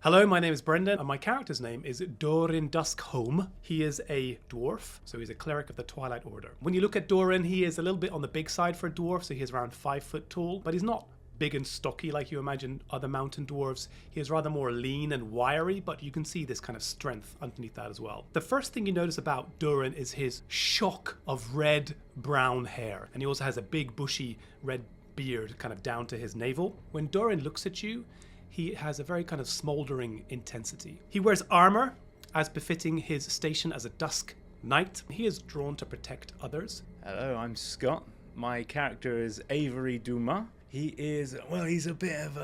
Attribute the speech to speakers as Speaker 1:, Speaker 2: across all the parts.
Speaker 1: Hello, my name is Brendan, and my character's name is Dorin Duskmourn. He is a dwarf, so he's a cleric of the Twilight Order. When you look at Dorin, he is a little bit on the big side for a dwarf, so he is around 5 foot tall, but he's not big and stocky like you imagine other mountain dwarves. He is rather more lean and wiry, but you can see this kind of strength underneath that as well. The first thing you notice about Dorin is his shock of red-brown hair, and he also has a big bushy red beard kind of down to his navel. When Dorin looks at you, he has a very kind of smouldering intensity. He wears armor, as befitting his station as a Dusk Knight. He is drawn to protect others.
Speaker 2: Hello, I'm Scott. My character is Avery Dumas. He is, well, he's a bit of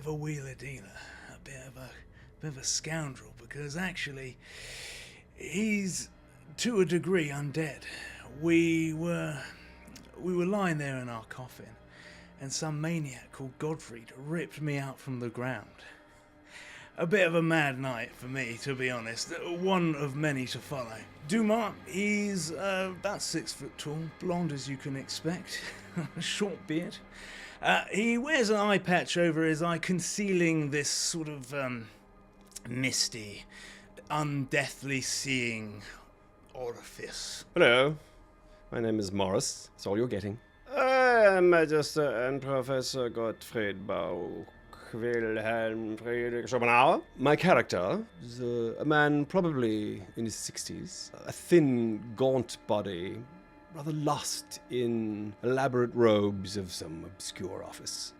Speaker 2: a wheeler dealer, a bit of a scoundrel, because actually he's to a degree undead. We were lying there in our coffin, and some maniac called Godfrey ripped me out from the ground. A bit of a mad night for me, to be honest. One of many to follow. Dumas, he's about 6 foot tall, blonde as you can expect, a short beard. He wears an eye patch over his eye, concealing this sort of misty, undeathly seeing orifice.
Speaker 3: Hello, my name is Morris. That's all you're getting. I am Magister and Professor Gottfried Bauch Wilhelm Friedrich Schopenhauer. My character is a man probably in his 60s, a thin, gaunt body, rather lost in elaborate robes of some obscure office.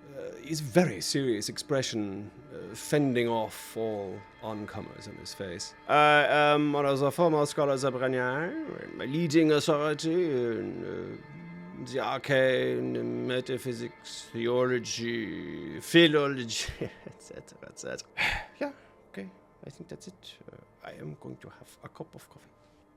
Speaker 3: His very serious expression fending off all oncomers on his face. I am one of the foremost scholars of Brenier, a leading authority in the arcane, metaphysics, theology, philology, etc., etc. Yeah, okay, I think that's it. I am going to have a cup of coffee.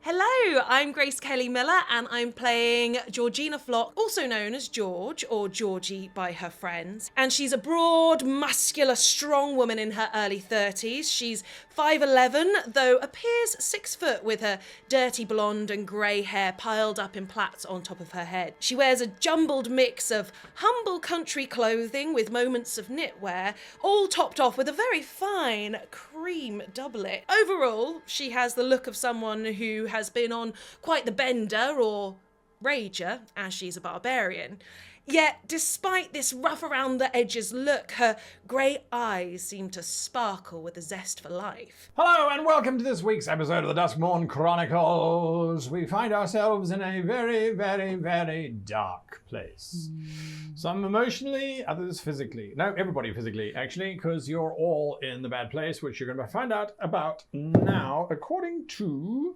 Speaker 4: Hello, I'm Grace Kelly Miller and I'm playing Georgina Flock, also known as George or Georgie by her friends. And she's a broad, muscular, strong woman in her early 30s. She's 5'11", though appears 6 foot with her dirty blonde and grey hair piled up in plaits on top of her head. She wears a jumbled mix of humble country clothing with moments of knitwear, all topped off with a very fine cream doublet. Overall, she has the look of someone who has been on quite the bender or rager, as she's a barbarian. Yet, despite this rough around the edges look, her grey eyes seem to sparkle with a zest for life.
Speaker 5: Hello and welcome to this week's episode of the Duskmourn Chronicles. We find ourselves in a very, very, very dark place. Some emotionally, others physically. No, everybody physically, actually, because you're all in the bad place, which you're going to find out about now, according to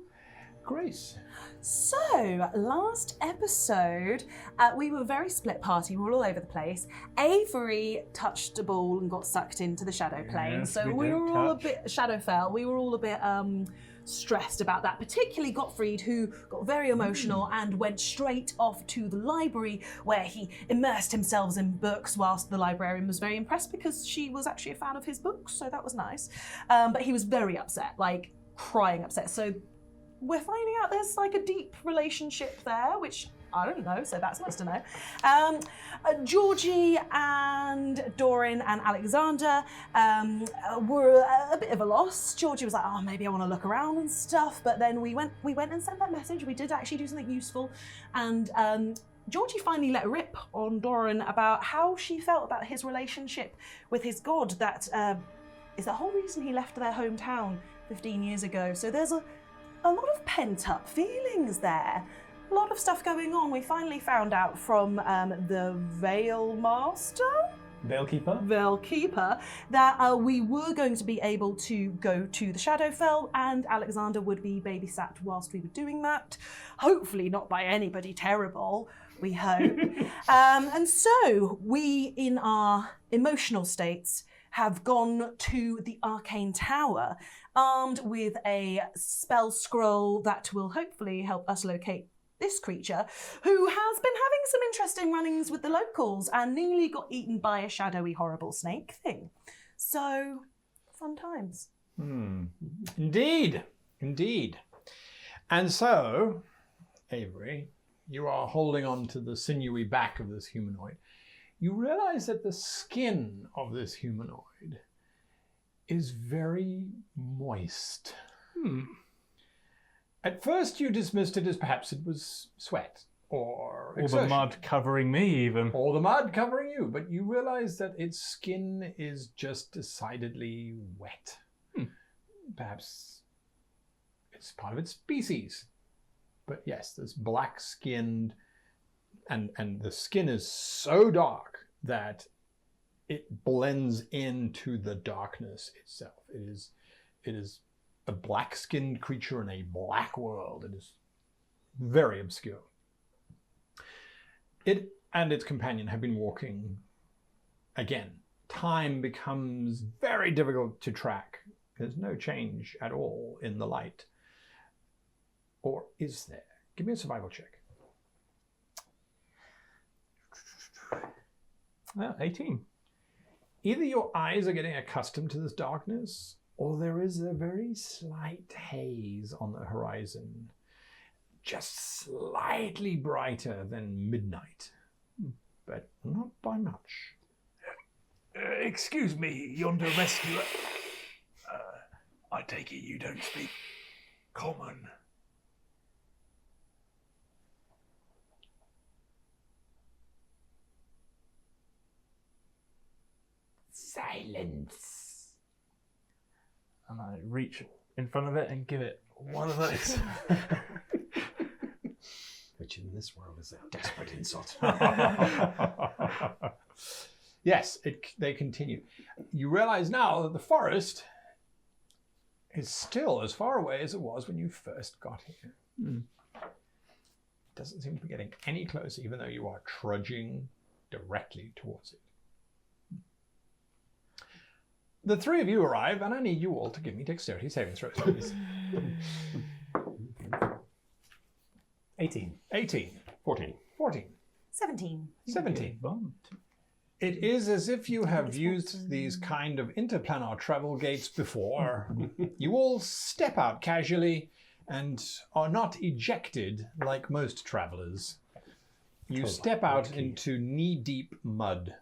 Speaker 5: Grace.
Speaker 4: So, last episode, we were a very split party. We were all over the place. Avery touched a ball and got sucked into the shadow plane.
Speaker 5: Yes,
Speaker 4: so we were all a bit, Shadowfell, we were all a bit stressed about that, particularly Gottfried, who got very emotional and went straight off to the library where he immersed himself in books whilst the librarian was very impressed because she was actually a fan of his books, so that was nice. But he was very upset, like crying upset. So we're finding out there's like a deep relationship there, which I don't know, so that's nice to know. Georgie and Dorin and Alexander were a bit of a loss. Georgie was like, oh, maybe I want to look around and stuff, but then we went and sent that message. We did actually do something useful, and Georgie finally let rip on Dorin about how she felt about his relationship with his god. That is the whole reason he left their hometown 15 years ago. So there's a lot of pent-up feelings there. A lot of stuff going on. We finally found out from the Veil Master? Veilkeeper, that we were going to be able to go to the Shadowfell and Alexander would be babysat whilst we were doing that. Hopefully not by anybody terrible, we hope. And so we, in our emotional states, have gone to the Arcane Tower, armed with a spell scroll that will hopefully help us locate this creature, who has been having some interesting run-ins with the locals and nearly got eaten by a shadowy, horrible snake thing. So, fun times.
Speaker 5: Indeed. And so, Avery, you are holding on to the sinewy back of this humanoid. You realize that the skin of this humanoid is very moist. At first you dismissed it as perhaps it was sweat or
Speaker 6: Or the
Speaker 5: exertion.
Speaker 6: mud covering me, even.
Speaker 5: Or the mud covering you, but you realize that its skin is just decidedly wet. Perhaps it's part of its species. But yes, this black-skinned, and the skin is so dark that it blends into the darkness itself. It is a black-skinned creature in a black world. It is very obscure. It and its companion have been walking again. Time becomes very difficult to track. There's no change at all in the light. Or is there? Give me a survival check.
Speaker 6: 18.
Speaker 5: Either your eyes are getting accustomed to this darkness, or there is a very slight haze on the horizon. Just slightly brighter than midnight, but not by much.
Speaker 6: Excuse me, yonder rescuer. I take it you don't speak common.
Speaker 5: Silence.
Speaker 6: And I reach in front of it and give it one of those.
Speaker 3: Which in this world is a desperate insult.
Speaker 5: Yes, they continue. You realize now that the forest is still as far away as it was when you first got here. It doesn't seem to be getting any closer, even though you are trudging directly towards it. The three of you arrive, and I need you all to give me dexterity saving throws, please.
Speaker 1: 18.
Speaker 5: 18.
Speaker 3: 14.
Speaker 5: 14.
Speaker 4: 17.
Speaker 5: 17.
Speaker 6: Bumped.
Speaker 5: It is as if you have used these kind of interplanar travel gates before. You all step out casually and are not ejected like most travelers. You step out into knee-deep mud.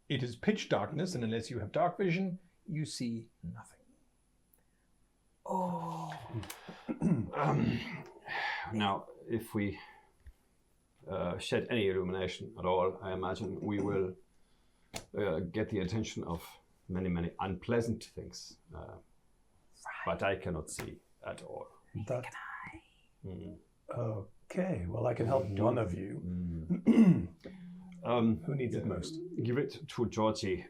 Speaker 5: It is pitch darkness, and unless you have dark vision, you see nothing.
Speaker 4: Oh.
Speaker 3: Now, if we shed any illumination at all, I imagine we will get the attention of many, many unpleasant things. But I cannot see at all.
Speaker 1: That,
Speaker 3: Mm.
Speaker 1: okay, well, I can help one of you. Who needs it most?
Speaker 3: Give it to Georgie.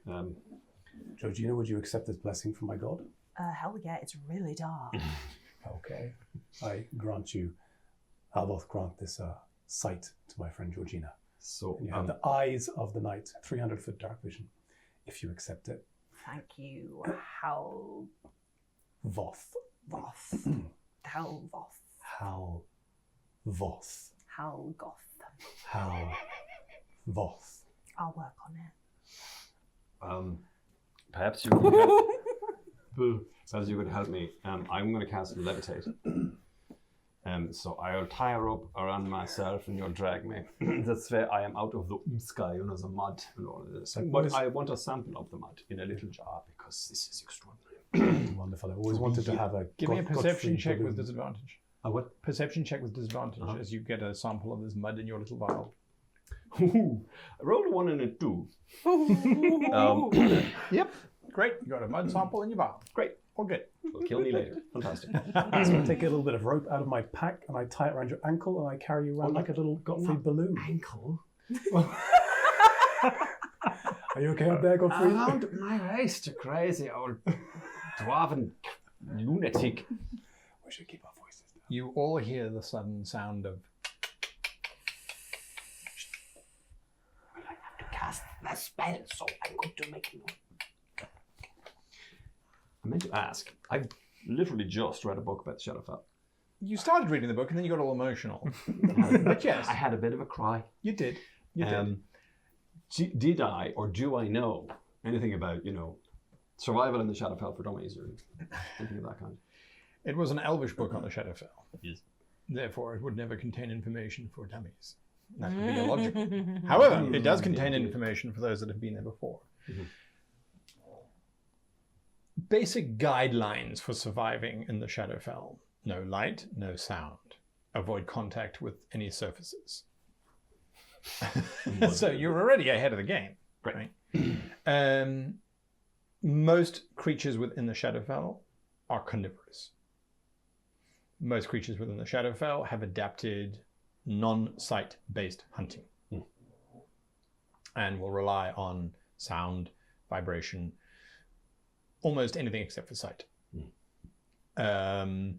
Speaker 1: Georgina, would you accept this blessing from my god?
Speaker 4: Hell yeah, it's really dark.
Speaker 1: Okay. I grant you, Alvoth grant this sight to my friend Georgina.
Speaker 3: So
Speaker 1: And you have the eyes of the night, 300-foot dark vision, if you accept it.
Speaker 4: Thank you. How
Speaker 1: Voth.
Speaker 4: Voth. How Voth.
Speaker 1: How Voth.
Speaker 4: How Goth.
Speaker 1: How Voth.
Speaker 4: I'll work on it.
Speaker 3: Perhaps you could help. Perhaps you could help me. I'm going to cast Levitate. So I'll tie a rope around myself and you'll drag me. That's where I am out of the sky, the mud and all of this. But I want a sample of the mud in a little jar because this is extraordinary.
Speaker 1: Wonderful. I always wanted to have a
Speaker 5: Give me a perception
Speaker 1: Godfrey
Speaker 5: check with
Speaker 1: balloon.
Speaker 5: disadvantage.
Speaker 3: A what?
Speaker 5: Perception check with disadvantage as you get a sample of this mud in your little vial.
Speaker 3: I rolled a 1 and a 2.
Speaker 5: Yep. Great. You got a mud sample in your vial.
Speaker 3: Great.
Speaker 5: All good.
Speaker 3: Will kill me later. Fantastic.
Speaker 1: So I take a little bit of rope out of my pack and I tie it around your ankle and I carry you around like a little Godfrey balloon.
Speaker 3: Ankle?
Speaker 1: Are you okay up there, Godfrey?
Speaker 3: Around my waist, you crazy old dwarven lunatic.
Speaker 1: We should keep our voices down.
Speaker 5: You all hear the sudden sound of
Speaker 3: Cast the spell, so I'm going to make you. I meant to ask. I've literally just read a book about Shadowfell.
Speaker 5: You started reading the book and then you got all emotional. But yes,
Speaker 3: I had a bit of a cry.
Speaker 5: you did. You did.
Speaker 3: Did I or do I know anything about, survival in the Shadowfell for dummies or anything of that kind?
Speaker 5: It was an elvish book on the Shadowfell.
Speaker 3: Yes.
Speaker 5: Therefore, it would never contain information for dummies. That would be illogical. However, it does contain information for those that have been there before. basic guidelines for surviving in the Shadowfell. No light, no sound. Avoid contact with any surfaces. So you're already ahead of the game.
Speaker 7: Great.
Speaker 5: Right? Most creatures within the Shadowfell are carnivorous. Most creatures within the Shadowfell have adapted non-sight-based hunting and will rely on sound, vibration, almost anything except for sight. The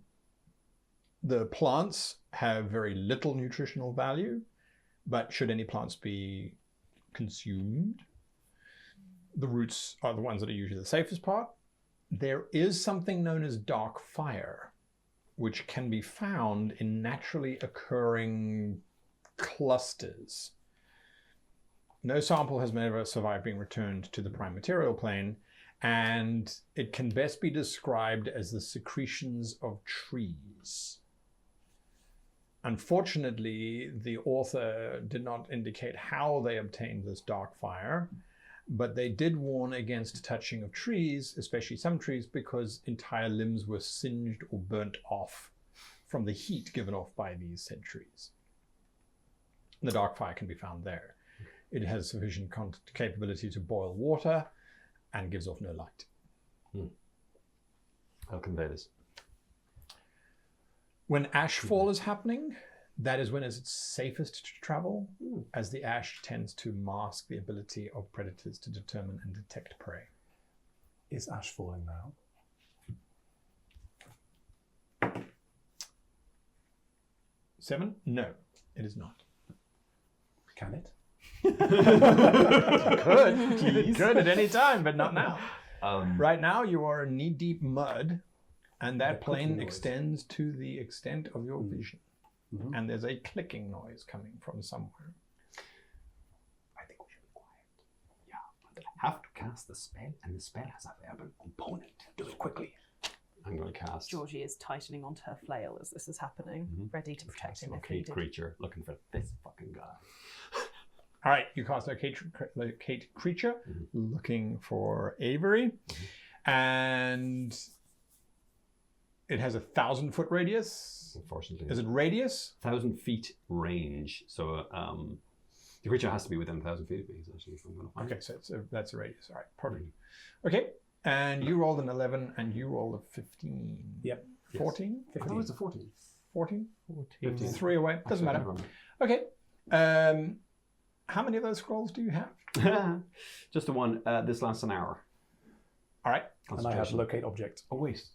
Speaker 5: plants have very little nutritional value, but should any plants be consumed, the roots are the ones that are usually the safest part. There is something known as dark fire, which can be found in naturally occurring clusters. No sample has ever survived being returned to the prime material plane, and it can best be described as the secretions of trees. Unfortunately, the author did not indicate how they obtained this dark fire, but they did warn against touching of trees, especially some trees, because entire limbs were singed or burnt off from the heat given off by these said trees. The dark fire can be found there. It has sufficient capability to boil water and gives off no light.
Speaker 7: I'll convey this.
Speaker 5: When ashfall is happening, that is when it's safest to travel, as the ash tends to mask the ability of predators to determine and detect prey.
Speaker 1: Is ash falling now?
Speaker 5: 7? No, it is not.
Speaker 1: Can it?
Speaker 5: Could at any time, but not now. Right now, you are in knee-deep mud, and that plane extends to the extent of your vision. And there's a clicking noise coming from somewhere.
Speaker 7: I think we should be quiet. Yeah, but I have to cast the spell, and the spell has a verbal component. Do it quickly. I'm going to cast.
Speaker 4: Georgie is tightening onto her flail as this is happening, ready to protect him if
Speaker 7: Locate
Speaker 4: needed.
Speaker 7: creature, looking for this fucking guy.
Speaker 5: All right, you cast locate creature, looking for Avery, and it has 1,000-foot radius.
Speaker 7: Unfortunately,
Speaker 5: Is it radius?
Speaker 7: 1,000 feet range. So the creature has to be within 1,000 feet of me. Essentially, if I'm going to find
Speaker 5: Okay, so that's a radius. All right, perfect. Okay, and you rolled an 11, and you rolled a 15.
Speaker 1: Yep.
Speaker 5: 14?
Speaker 7: I thought it was a 14.
Speaker 5: 14?
Speaker 7: 15.
Speaker 5: 3 away. Doesn't matter. Okay. How many of those scrolls do you have?
Speaker 7: Just the one. This lasts an hour.
Speaker 5: All right.
Speaker 1: And I have locate object.
Speaker 7: Oh, wait.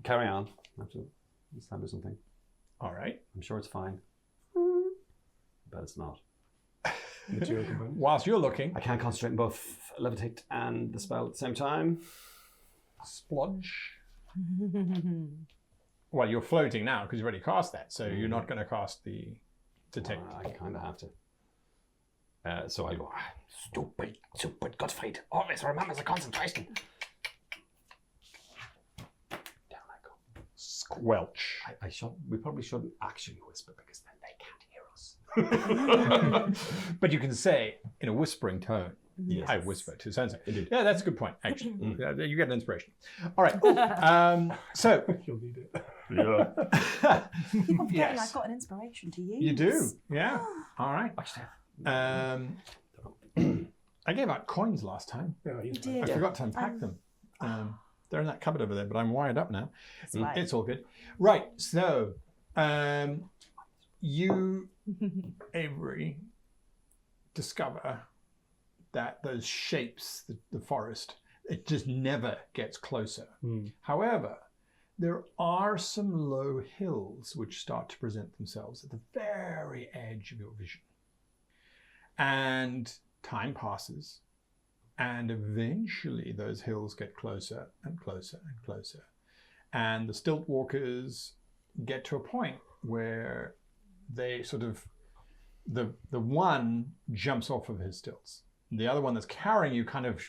Speaker 7: Carry on. I have to establish something.
Speaker 5: All right.
Speaker 7: I'm sure it's fine. But it's not.
Speaker 1: Material component.
Speaker 5: Whilst you're looking,
Speaker 7: I can't concentrate on both levitate and the spell at the same time.
Speaker 5: splodge. Well, you're floating now because you've already cast that, so you're not going to cast the detect.
Speaker 7: I kind of have to. So I go, stupid Gottfried. Always remembers the concentration. Down I go.
Speaker 5: Squelch.
Speaker 7: We probably shouldn't actually whisper because then they can't hear us.
Speaker 5: But you can say in a whispering tone,
Speaker 7: Yes.
Speaker 5: I whisper to so-and-so.
Speaker 7: Indeed.
Speaker 5: Yeah, that's a good point, actually. You get an inspiration. All right. So.
Speaker 1: You'll need it.
Speaker 7: Yeah.
Speaker 4: Keep on forgetting
Speaker 5: Yes.
Speaker 4: I've got an inspiration to use.
Speaker 5: You do? Yeah. All right. I gave out coins last time.
Speaker 1: Yeah, you
Speaker 4: did.
Speaker 5: I forgot to unpack them. They're in that cupboard over there, but I'm wired up now.
Speaker 4: That's right.
Speaker 5: It's all good. Right, so you, Avery, discover that those shapes, the forest, it just never gets closer. However, there are some low hills which start to present themselves at the very edge of your vision. And time passes, and eventually those hills get closer and closer and closer. And the stilt walkers get to a point where they sort of, the one jumps off of his stilts. The other one that's carrying you kind of...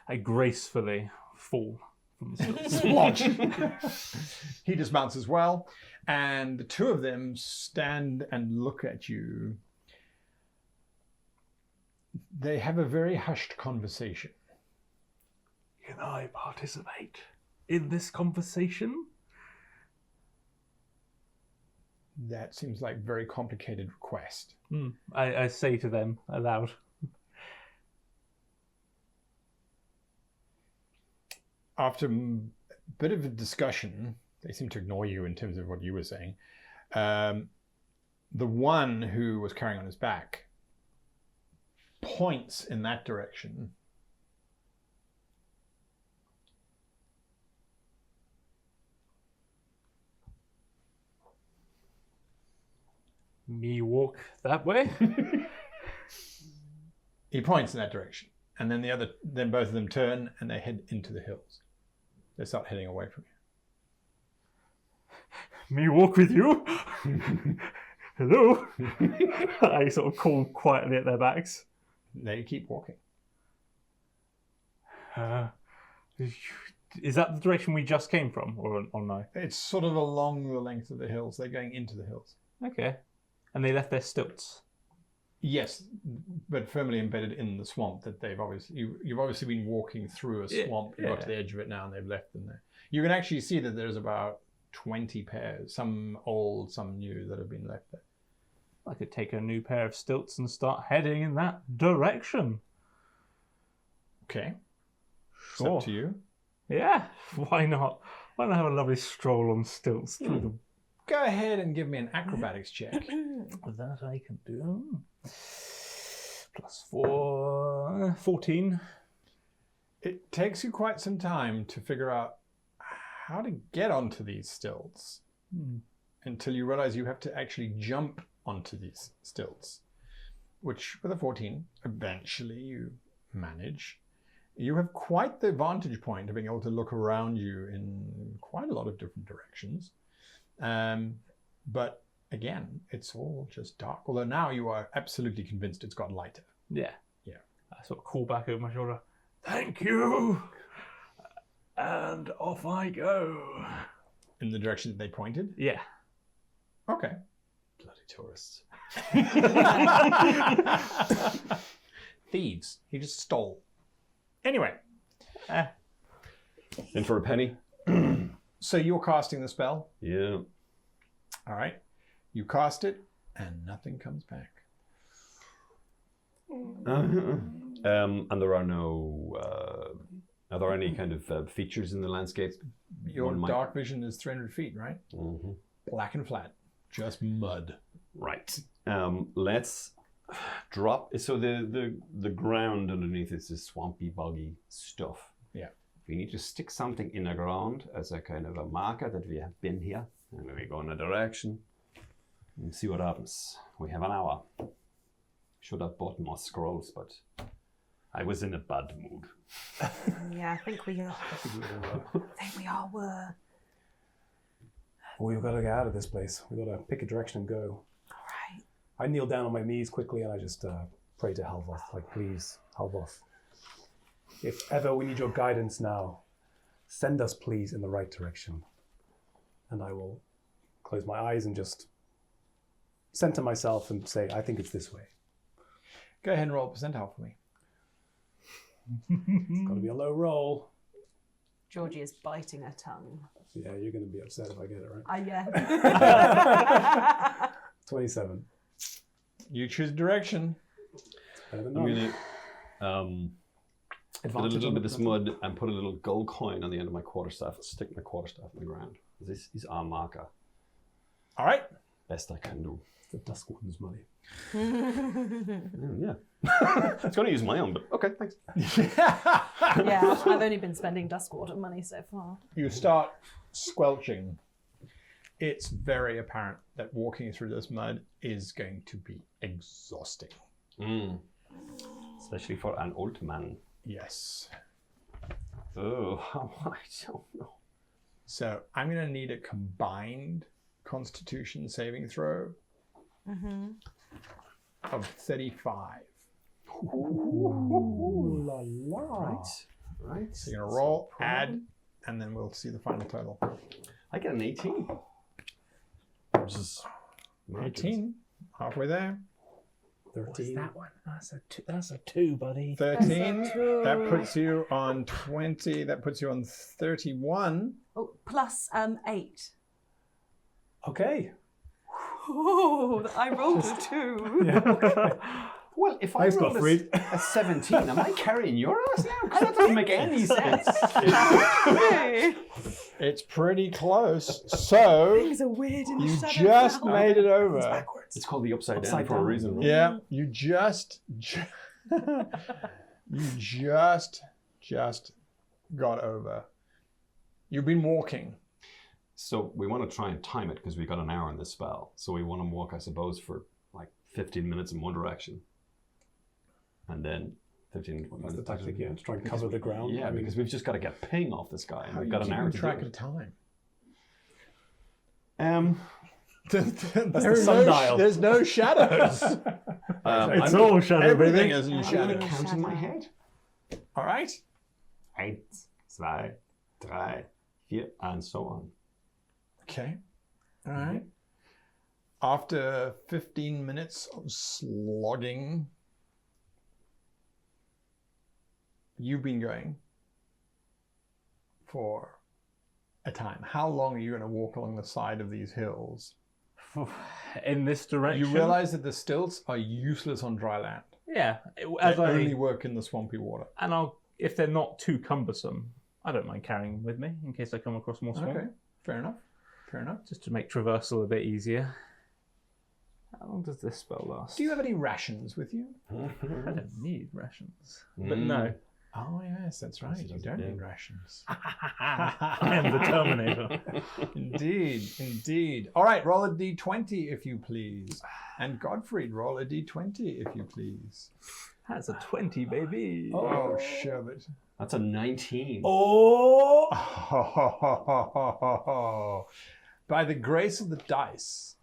Speaker 6: I gracefully fall from the stilts.
Speaker 5: Splodge! He dismounts as well, and the two of them stand and look at you. They have a very hushed conversation.
Speaker 6: Can I participate in this conversation?
Speaker 5: That seems like a very complicated request.
Speaker 6: I say to them aloud.
Speaker 5: After a bit of a discussion, they seem to ignore you in terms of what you were saying. The one who was carrying on his back points in that direction.
Speaker 6: Me walk that way?
Speaker 5: He points in that direction, and then both of them turn and they head into the hills. They start heading away from you.
Speaker 6: Me walk with you? Hello? I sort of call quietly at their backs.
Speaker 5: They keep walking.
Speaker 6: Is that the direction we just came from, or no?
Speaker 5: It's sort of along the length of the hills. They're going into the hills.
Speaker 6: Okay. And they left their stilts.
Speaker 5: Yes, but firmly embedded in the swamp that you've obviously been walking through a swamp. You got to the edge of it now and they've left them there. You can actually see that there's about 20 pairs, some old, some new, that have been left there.
Speaker 6: I could take a new pair of stilts and start heading in that direction.
Speaker 5: Okay.
Speaker 6: Sure.
Speaker 5: It's up to you.
Speaker 6: Yeah, why not? Why not have a lovely stroll on stilts through the...
Speaker 5: Go ahead and give me an acrobatics check.
Speaker 6: That I can do. +4, 14.
Speaker 5: It takes you quite some time to figure out how to get onto these stilts until you realize you have to actually jump onto these stilts, which with a 14, eventually you manage. You have quite the vantage point of being able to look around you in quite a lot of different directions. But again, it's all just dark. Although now you are absolutely convinced it's got lighter.
Speaker 6: Yeah.
Speaker 5: Yeah.
Speaker 6: I sort of call back over my shoulder. Thank you. And off I go.
Speaker 5: In the direction that they pointed?
Speaker 6: Yeah.
Speaker 5: Okay.
Speaker 3: Bloody tourists.
Speaker 5: Thieves. He just stole. Anyway.
Speaker 3: In for a penny?
Speaker 5: So you're casting the spell?
Speaker 3: Yeah.
Speaker 5: All right. You cast it, and nothing comes back.
Speaker 3: And there are no... are there any kind of features in the landscape?
Speaker 5: Your dark vision is 300 feet, right?
Speaker 3: Mm-hmm.
Speaker 5: Black and flat. Just mud.
Speaker 3: Right. Let's drop... So the ground underneath is this swampy, boggy stuff.
Speaker 5: Yeah.
Speaker 3: We need to stick something in the ground as a kind of a marker that we have been here. And then we go in a direction and see what happens. We have an hour. Should have bought more scrolls, but I was in a bad mood.
Speaker 4: Yeah, I think we all were.
Speaker 1: We've got to get out of this place. We've got to pick a direction and go.
Speaker 4: All right.
Speaker 1: I kneel down on my knees quickly and I just pray to Helvoth, like, please, Helvoth, if ever we need your guidance now, send us, please, in the right direction. And I will close my eyes and just center myself and say, I think it's this way.
Speaker 5: Go ahead and roll a percentile for me.
Speaker 1: It's got to be a low roll.
Speaker 4: Georgie is biting her tongue.
Speaker 1: Yeah, you're going to be upset if I get it right.
Speaker 4: Yeah.
Speaker 1: 27.
Speaker 5: You choose direction.
Speaker 3: I'm going to get a little bit of this mud and put a little gold coin on the end of my quarterstaff. Stick my quarterstaff in the ground. This is our marker.
Speaker 5: All right.
Speaker 3: Best I can do.
Speaker 1: The Duskmourn's money.
Speaker 3: Yeah. I was going to use my own, but okay, thanks.
Speaker 4: Yeah, I've only been spending Duskwater money so far.
Speaker 5: You start squelching. It's very apparent that walking through this mud is going to be exhausting.
Speaker 3: Especially for an old man.
Speaker 5: Yes.
Speaker 3: Oh, I don't know.
Speaker 5: So I'm going to need a combined Constitution saving throw of 35.
Speaker 1: Ooh la la.
Speaker 3: Right.
Speaker 5: So you're going to roll, add, and then we'll see the final total.
Speaker 3: I get an 18. Which is
Speaker 5: 18, halfway there.
Speaker 2: What's
Speaker 1: 13.
Speaker 2: that one? That's a 2, buddy.
Speaker 5: 13.
Speaker 4: That's a 2.
Speaker 5: That puts you on 20. That puts you on 31.
Speaker 4: Oh, plus 8.
Speaker 1: Okay.
Speaker 4: Oh, I rolled a 2.
Speaker 7: Well, if I
Speaker 1: Thanks,
Speaker 7: rolled
Speaker 1: Gottfried.
Speaker 7: a 17, am I carrying your ass now? Because that doesn't make any sense.
Speaker 5: It's pretty close. So
Speaker 4: Things are weird in the
Speaker 5: you
Speaker 4: Shadowfell.
Speaker 5: just made it over.
Speaker 7: It's called the upside down
Speaker 1: Upside
Speaker 7: for a
Speaker 1: down.
Speaker 7: reason, right?
Speaker 5: Yeah, you just got over. You've been walking.
Speaker 7: So we want to try and time it because we got an hour in this spell. So we want to walk, I suppose, for like 15 minutes in one direction. And then 15
Speaker 1: That's the
Speaker 7: minutes.
Speaker 1: tactic, yeah, to try and cover the ground.
Speaker 7: Yeah,
Speaker 1: I mean,
Speaker 7: because we've just got to get ping off this guy. And
Speaker 5: How are
Speaker 7: we've
Speaker 5: you
Speaker 7: got an hour
Speaker 5: keeping
Speaker 7: to
Speaker 5: track
Speaker 7: do
Speaker 5: of time?
Speaker 7: it.
Speaker 5: There's
Speaker 1: sundial.
Speaker 5: there's no shadows.
Speaker 6: It's all shadow,
Speaker 5: Everything
Speaker 6: baby.
Speaker 5: is in
Speaker 7: I'm going to
Speaker 5: shadows.
Speaker 7: count in my head.
Speaker 5: All right.
Speaker 7: 1, 2, 3, 4, and so on.
Speaker 5: Okay. All right. After 15 minutes of slogging, you've been going for a time. How long are you going to walk along the side of these hills?
Speaker 2: In this direction.
Speaker 5: You realize that the stilts are useless on dry land.
Speaker 2: Yeah.
Speaker 5: They
Speaker 2: As I
Speaker 5: only work in the swampy water.
Speaker 2: and if they're not too cumbersome, I don't mind carrying them with me in case I come across more swamp.
Speaker 5: Okay. Fair enough. Fair enough.
Speaker 2: Just to make traversal a bit easier. How long does this spell last?
Speaker 5: Do you have any rations with you?
Speaker 2: I don't need rations. But no.
Speaker 5: Oh, yes, that's right. You don't
Speaker 7: yeah.
Speaker 5: need rations.
Speaker 2: I am the Terminator.
Speaker 5: Indeed, indeed. All right, roll a d20 if you please. And Gottfried, roll a d20 if you please.
Speaker 2: That's a 20, baby.
Speaker 5: Oh, shove it.
Speaker 7: That's a 19.
Speaker 1: Oh!
Speaker 5: By the grace of the dice,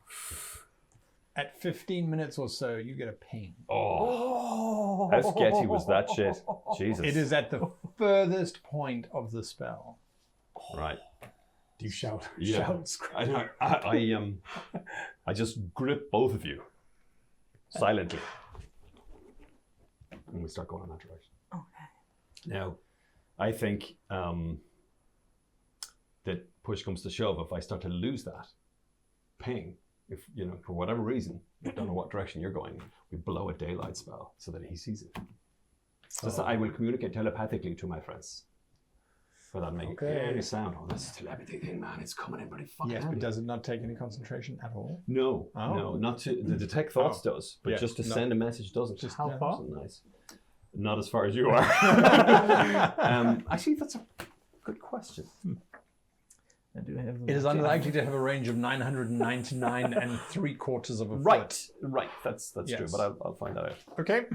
Speaker 5: at 15 minutes or so, you get a ping.
Speaker 7: Oh. How sketchy was that shit? Jesus.
Speaker 5: It is at the furthest point of the spell.
Speaker 7: Right.
Speaker 1: Do you shout?
Speaker 7: Yeah.
Speaker 1: Shout, scream.
Speaker 7: I just grip both of you silently. And we start going in that direction.
Speaker 4: Okay.
Speaker 7: Now, I think that push comes to shove, if I start to lose that ping, if, you know, for whatever reason, I don't know what direction you're going, we blow a daylight spell so that he sees it. So I will communicate telepathically to my friends without making any sound. Oh, this telepathy thing, man, it's coming in pretty fucking
Speaker 5: Yes, but
Speaker 7: handy.
Speaker 5: does it not take any concentration at all?
Speaker 7: No,
Speaker 5: Oh.
Speaker 7: no, not to the detect thoughts does, but
Speaker 5: Yeah,
Speaker 7: just to
Speaker 5: no.
Speaker 7: send a message doesn't.
Speaker 5: Just
Speaker 2: How far?
Speaker 7: So nice. Not as far as you are. Actually, that's a good question.
Speaker 2: I do have
Speaker 5: It is unlikely to have a range of 999 and 3/4 of a foot.
Speaker 7: Right. That's true,
Speaker 5: Yes.
Speaker 7: but I'll find that out.
Speaker 5: Okay.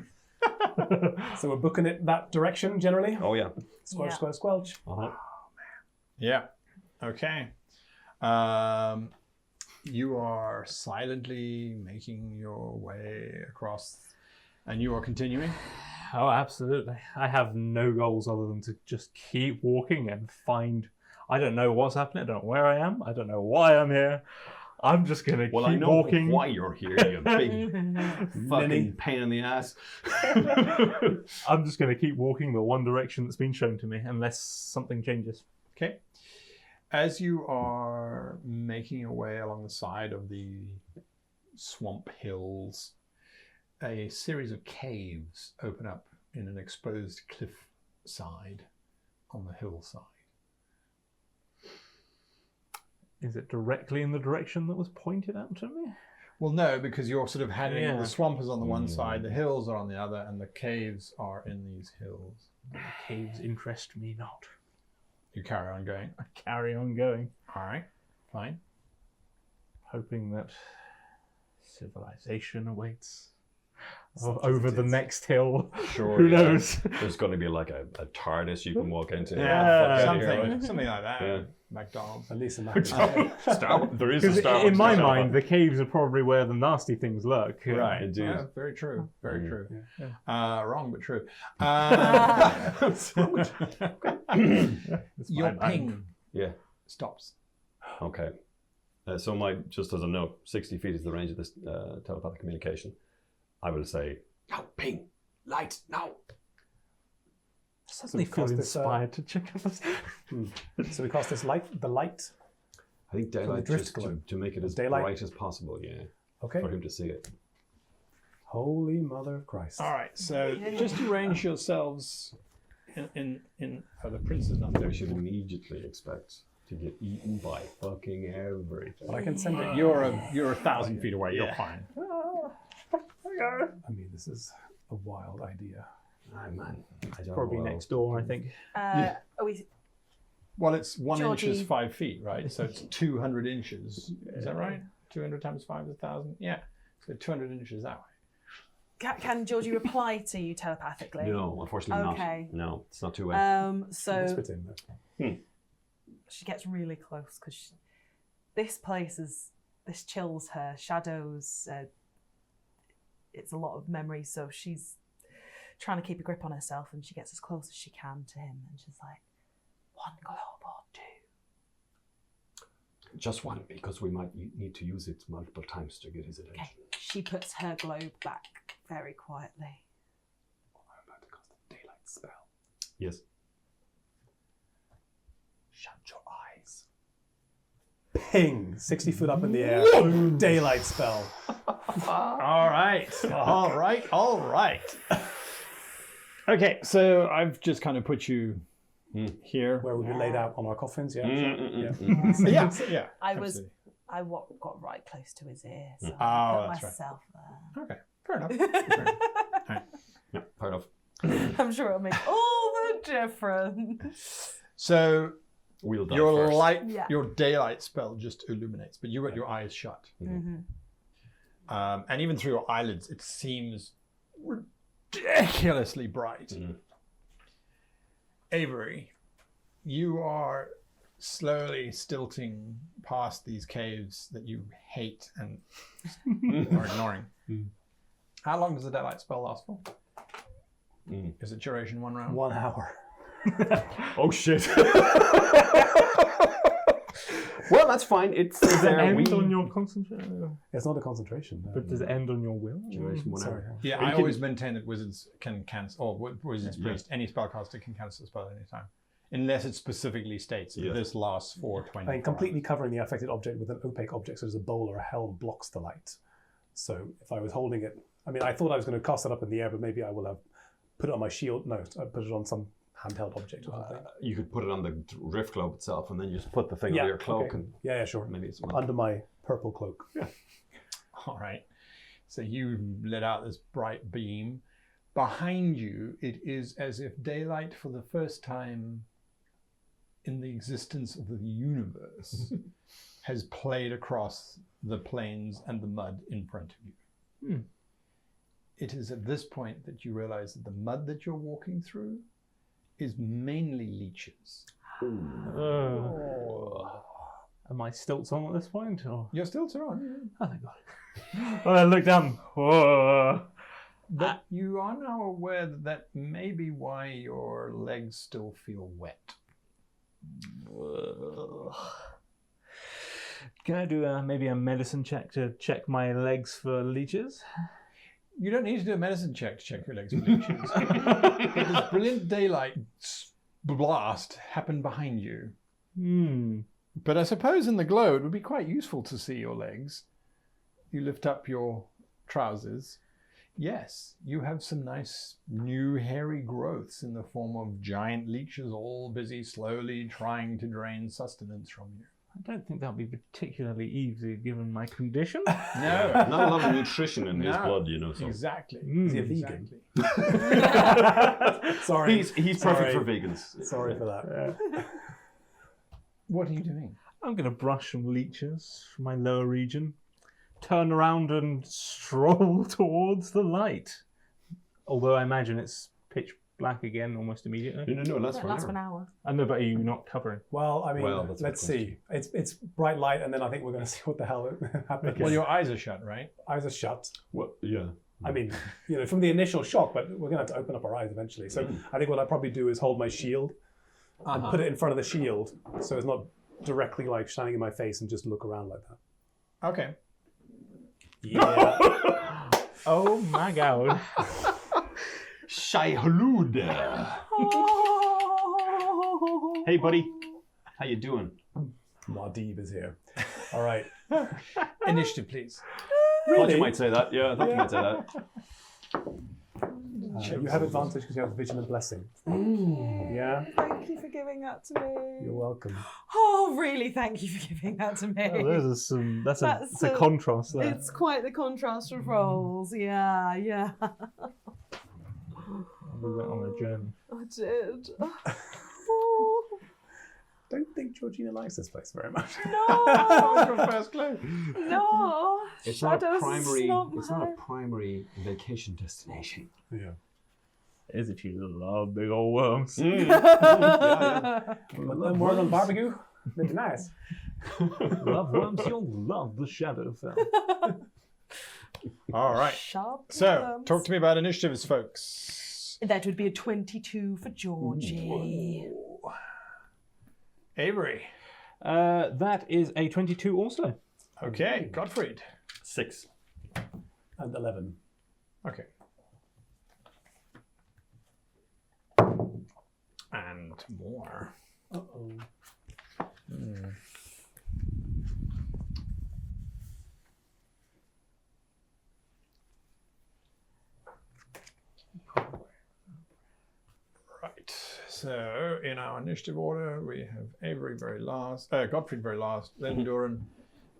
Speaker 1: So we're booking it that direction generally?
Speaker 7: Oh yeah.
Speaker 1: Squelch,
Speaker 4: Yeah.
Speaker 1: squelch, squelch.
Speaker 7: Uh-huh.
Speaker 5: Yeah. Okay. You are silently making your way across, and you are continuing.
Speaker 2: Oh, absolutely. I have no goals other than to just keep walking and find... I don't know what's happening. I don't know where I am. I don't know why I'm here. I'm just going to
Speaker 7: Well,
Speaker 2: keep
Speaker 7: I know
Speaker 2: walking.
Speaker 7: why you're here, you big fucking pain in the ass.
Speaker 2: I'm just going to keep walking the one direction that's been shown to me unless something changes.
Speaker 5: Okay. As you are making your way along the side of the swamp hills, a series of caves open up in an exposed cliff side on the hillside.
Speaker 2: Is it directly in the direction that was pointed out to me?
Speaker 5: Well, no, because you're sort of heading,
Speaker 2: Yeah.
Speaker 5: the swamp is on the one side, the hills are on the other, and the caves are in these hills.
Speaker 2: The caves interest me not.
Speaker 5: You carry on going.
Speaker 2: I carry on going,
Speaker 5: All right, fine.
Speaker 2: hoping that civilization awaits
Speaker 5: Such as
Speaker 2: over
Speaker 5: it
Speaker 2: the
Speaker 5: is.
Speaker 2: next hill.
Speaker 7: Sure.
Speaker 2: Who
Speaker 7: yeah.
Speaker 2: knows?
Speaker 7: There's going to be like a TARDIS you can walk into.
Speaker 2: Yeah,
Speaker 7: Fuck outta here,
Speaker 5: Something,
Speaker 7: right?
Speaker 5: something like that.
Speaker 7: Yeah.
Speaker 5: McDonald's.
Speaker 1: At least in that.
Speaker 7: There is a
Speaker 2: Because
Speaker 7: Star
Speaker 2: in
Speaker 7: Wars
Speaker 2: my
Speaker 7: show.
Speaker 2: mind, the caves are probably where the nasty things lurk.
Speaker 5: Right.
Speaker 7: Indeed.
Speaker 5: Yeah, very true. Very
Speaker 7: Mm.
Speaker 5: true.
Speaker 2: Yeah.
Speaker 5: Wrong, but true.
Speaker 2: It's
Speaker 5: Your
Speaker 2: my mind.
Speaker 5: ping
Speaker 7: Yeah.
Speaker 5: stops.
Speaker 7: Okay. So just as a note, 60 feet is the range of this telepathic communication. I will say, now, ping, light, now.
Speaker 6: Suddenly
Speaker 1: we
Speaker 6: feel
Speaker 1: cast this,
Speaker 6: inspired to check out this.
Speaker 1: So we cast this light, the light.
Speaker 7: I think daylight
Speaker 1: drift
Speaker 7: just
Speaker 1: glow.
Speaker 7: to make it as
Speaker 1: Daylight?
Speaker 7: bright as possible, yeah,
Speaker 1: Okay.
Speaker 7: for him to see it.
Speaker 1: Holy Mother of Christ.
Speaker 5: All right, so just arrange yourselves in the prince is not there.
Speaker 7: They should immediately expect to get eaten by fucking everything.
Speaker 1: But I can send it.
Speaker 5: You're 1,000 feet away. You're fine.
Speaker 1: I mean, this is a wild idea.
Speaker 7: Ah, man. I don't
Speaker 6: Probably
Speaker 7: know.
Speaker 6: next door, I think.
Speaker 4: Are we?
Speaker 5: Well, it's 1 inch is
Speaker 4: Georgie.
Speaker 5: 5 feet, right? So it's 200 inches. Is that right? 200 times 5 is 1,000. Yeah. So 200 inches that way.
Speaker 4: Can Georgie reply to you telepathically?
Speaker 7: No, unfortunately
Speaker 4: Okay.
Speaker 7: not. No, it's not two way.
Speaker 4: So
Speaker 1: Whisper to him, though.
Speaker 4: she gets really close because this chills her. Shadows. It's a lot of memories, so she's trying to keep a grip on herself, and she gets as close as she can to him, and she's like, 1 globe or 2.
Speaker 7: Just one, because we might need to use it multiple times to get his attention.
Speaker 4: Okay. She puts her globe back very quietly.
Speaker 1: I'm about to cast a daylight spell.
Speaker 7: Yes.
Speaker 1: Shut your eyes. Ping! 60 foot up in the air. Daylight spell.
Speaker 5: All right. All right. Okay, so I've just kind of put you here.
Speaker 1: Where we laid out on our coffins, yeah.
Speaker 5: Yeah.
Speaker 4: I
Speaker 5: absolutely.
Speaker 4: got right close to his ear, so
Speaker 5: Oh,
Speaker 4: I put
Speaker 5: that's right.
Speaker 4: myself there.
Speaker 5: Okay, fair enough.
Speaker 7: Yeah, fair enough.
Speaker 4: I'm sure it'll make all the difference.
Speaker 5: So
Speaker 7: We'll die
Speaker 5: your
Speaker 7: first.
Speaker 5: light,
Speaker 4: Yeah.
Speaker 5: your daylight spell just illuminates, but you got your eyes shut.
Speaker 4: Mm-hmm.
Speaker 5: And even through your eyelids, it seems ridiculously bright. Avery, you are slowly stilting past these caves that you hate and are ignoring. How long does the daylight spell last for? Is it duration 1 round?
Speaker 1: 1 hour.
Speaker 7: Oh shit. Well, that's fine. It's
Speaker 6: Does it
Speaker 7: there.
Speaker 6: end on your concentration?
Speaker 1: It's not a concentration. No.
Speaker 6: But does it end on your will?
Speaker 7: Duration 1
Speaker 1: Sorry.
Speaker 7: hour.
Speaker 5: Yeah,
Speaker 7: Or you
Speaker 5: I
Speaker 7: can-
Speaker 5: always maintain that wizards can cancel, or wizards priest, any spellcaster can cancel a spell at any time, unless it specifically states that
Speaker 7: Yeah.
Speaker 5: this lasts for 20.
Speaker 1: I mean, completely covering the affected object with an opaque object, such as a bowl or a helm, blocks the light. So if I was holding it, I mean, I thought I was going to cast it up in the air, but maybe I will have put it on my shield. No, I put it on some handheld object or something.
Speaker 7: You could put it on the rift globe itself, and then you just put the thing
Speaker 1: Yeah,
Speaker 7: over your cloak,
Speaker 1: okay.
Speaker 7: and
Speaker 1: Yeah, sure.
Speaker 7: maybe it's
Speaker 1: Under my purple cloak.
Speaker 5: All right. So you let out this bright beam. Behind you, it is as if daylight for the first time in the existence of the universe has played across the plains and the mud in front of you. It is at this point that you realize that the mud that you're walking through is mainly leeches.
Speaker 6: Am I stilts on at this point? Or?
Speaker 5: You're still on.
Speaker 6: Oh, thank God. Well, I look down. Whoa.
Speaker 5: But you are now aware that that may be why your legs still feel wet.
Speaker 6: Can I do maybe a medicine check to check my legs for leeches?
Speaker 5: You don't need to do a medicine check to check your legs for leeches. But this brilliant daylight blast happened behind you. But I suppose in the glow it would be quite useful to see your legs. You lift up your trousers. Yes, you have some nice new hairy growths in the form of giant leeches all busy slowly trying to drain sustenance from you.
Speaker 6: I don't think that would be particularly easy given my condition.
Speaker 5: No.
Speaker 7: not a lot of nutrition in his
Speaker 5: No.
Speaker 7: blood, you know. So
Speaker 5: Exactly.
Speaker 1: Is he a vegan?
Speaker 5: Exactly.
Speaker 1: Sorry.
Speaker 7: he's perfect for vegans.
Speaker 1: Sorry for that.
Speaker 5: What are you doing?
Speaker 6: I'm going to brush some leeches from my lower region, turn around and stroll towards the light. Although I imagine it's pitch black again almost immediately.
Speaker 7: No, it lasts
Speaker 4: That
Speaker 7: for
Speaker 4: lasts
Speaker 7: an
Speaker 4: for an
Speaker 7: hour.
Speaker 4: hour.
Speaker 6: I know, but are you not covering?
Speaker 1: Well, I mean,
Speaker 7: Well, that's a good
Speaker 1: let's see. It's bright light, and then I think we're going to see what the hell happens.
Speaker 5: Well, your eyes are shut, right?
Speaker 1: Eyes are shut.
Speaker 7: Well, yeah.
Speaker 1: I mean, from the initial shock, but we're going to have to open up our eyes eventually. So I think what I'll probably do is hold my shield and put it in front of the shield so it's not directly like shining in my face and just look around like that.
Speaker 5: Okay.
Speaker 1: Yeah.
Speaker 6: Oh my god.
Speaker 7: Shai Halud. Hey, buddy. How you doing?
Speaker 1: Muad'Dib is here. All right.
Speaker 5: Initiative, please.
Speaker 7: Thought you might say that. Yeah, I thought you might say that.
Speaker 1: You have advantage because you have Vigilant Blessing. Yeah.
Speaker 4: Thank you for giving that to me.
Speaker 1: You're welcome.
Speaker 4: Oh, really? Thank you for giving that to me.
Speaker 6: Oh, that's a contrast there.
Speaker 4: It's quite the contrast of roles. Yeah, yeah.
Speaker 6: We went on a journey.
Speaker 4: I did.
Speaker 1: Don't think Georgina likes this place very much.
Speaker 4: No.
Speaker 5: First clue.
Speaker 4: No.
Speaker 7: It's not a
Speaker 4: Shadows
Speaker 7: primary.
Speaker 4: is not
Speaker 7: It's not a
Speaker 4: mine.
Speaker 7: primary vacation destination.
Speaker 1: Yeah.
Speaker 6: Is it you love big old worms?
Speaker 7: Yeah.
Speaker 1: But then more on barbecue. They're nice.
Speaker 6: Love worms, you'll love the Shadowfell.
Speaker 5: All right.
Speaker 4: Sharp
Speaker 5: So,
Speaker 4: worms.
Speaker 5: talk to me about initiatives, folks.
Speaker 4: That would be a 22 for Georgie.
Speaker 5: Avery.
Speaker 6: That is a 22 also.
Speaker 5: Okay, Gottfried.
Speaker 6: 6.
Speaker 1: And 11.
Speaker 5: Okay. And more.
Speaker 1: Uh-oh.
Speaker 5: Right. So, in our initiative order, we have Avery very last, Gottfried very last, then Durin.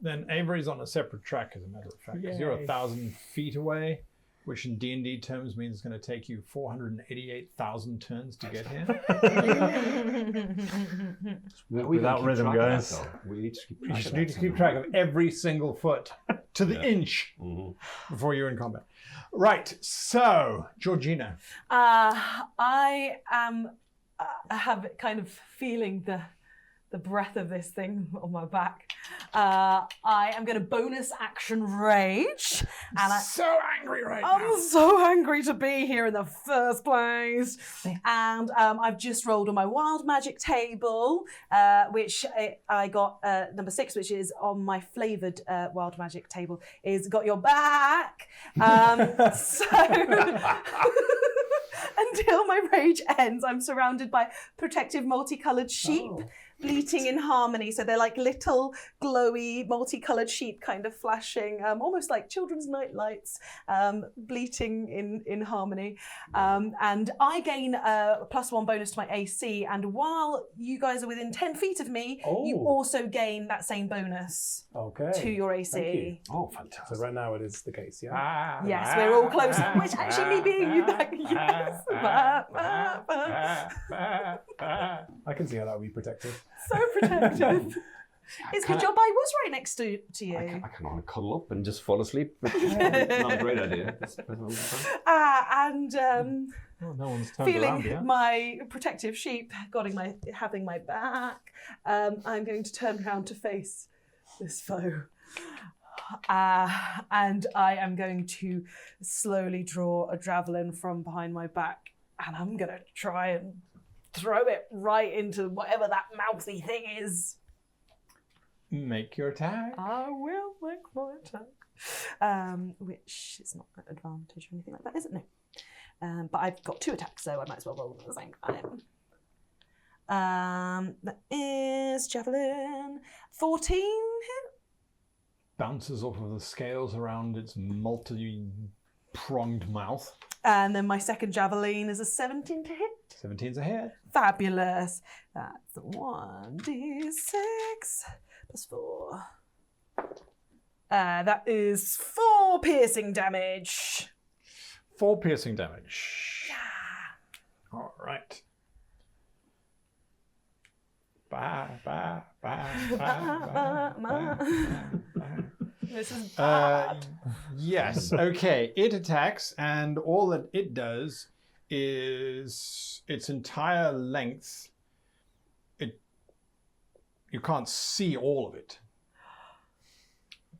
Speaker 5: Then Avery's on a separate track, as a matter of fact, because you're 1,000 feet away, which in D&D terms means it's going to take you 488,000 turns to get here.
Speaker 6: Without rhythm, guys.
Speaker 7: We need to keep
Speaker 5: You
Speaker 7: track
Speaker 5: just
Speaker 7: of
Speaker 5: need
Speaker 7: that
Speaker 5: to keep track of every single foot to the inch before you're in combat. Right, so, Georgina.
Speaker 4: I am have kind of feeling the breath of this thing on my back. I am going to bonus action rage, and
Speaker 5: So angry right now.
Speaker 4: I'm so angry to be here in the first place. And I've just rolled on my wild magic table, which I got number 6, which is on my flavoured wild magic table, is got your back. So until my rage ends, I'm surrounded by protective multicoloured sheep. Bleating in harmony, so they're like little glowy multicolored sheep kind of flashing, almost like children's night lights, bleating in harmony. And I gain a +1 bonus to my AC, and while you guys are within 10 feet of me, you also gain that same bonus
Speaker 1: Okay.
Speaker 4: to your AC.
Speaker 1: Thank you.
Speaker 7: Oh, fantastic.
Speaker 1: So right now it is the case, yeah?
Speaker 4: Yes, we're all close, which actually me being you back, yes.
Speaker 1: I can see how that would be protected.
Speaker 4: So protective. It's good job I was right next to you.
Speaker 3: I kind of want to cuddle up and just fall asleep. But not a great idea.
Speaker 4: And
Speaker 6: Oh, no one's turned around
Speaker 4: feeling
Speaker 6: yet.
Speaker 4: my protective sheep having my back, I'm going to turn around to face this foe. And I am going to slowly draw a javelin from behind my back, and I'm going to try and throw it right into whatever that mouthy thing is.
Speaker 5: Make your attack.
Speaker 4: I will make my attack. Which is not an advantage or anything like that, is it? No. But I've got 2 attacks, so I might as well roll them at the same time. That is javelin 14 hit.
Speaker 5: Bounces off of the scales around its multi-pronged mouth.
Speaker 4: And then my second javelin is a 17 to hit.
Speaker 5: 17's a hit.
Speaker 4: Fabulous. That's 1d6 plus 4. That is 4 piercing damage.
Speaker 5: 4 piercing damage. All right.
Speaker 4: This is bad.
Speaker 5: Yes. Okay. It attacks, and all that it does is its entire length. You can't see all of it,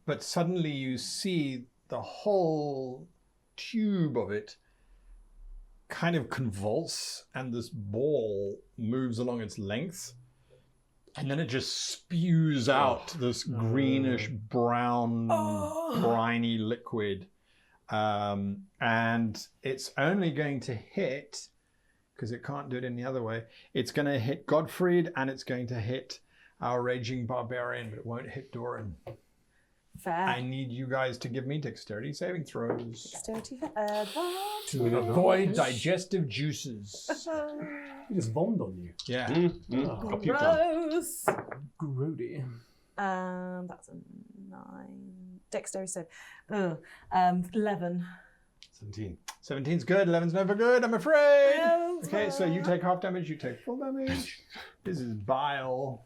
Speaker 5: but suddenly you see the whole tube of it kind of convulse, and this ball moves along its length, and then it just spews out this greenish brown briny liquid, And it's only going to hit, because it can't do it any other way, it's going to hit Godfried and it's going to hit our Raging Barbarian, but it won't hit Doran.
Speaker 4: Fair.
Speaker 5: I need you guys to give me dexterity saving throws.
Speaker 4: Dexterity for advantage.
Speaker 5: To avoid digestive juices.
Speaker 1: He just vommed on you.
Speaker 5: Yeah.
Speaker 7: Got puked on.
Speaker 4: Gross.
Speaker 1: Grody.
Speaker 4: That's a 9. Dexterity save. 11.
Speaker 7: 17.
Speaker 5: 17's good, 11's never good, I'm afraid.
Speaker 4: Yeah, that's
Speaker 5: Okay, so
Speaker 4: fine.
Speaker 5: you take half damage, you take full damage. This is bile.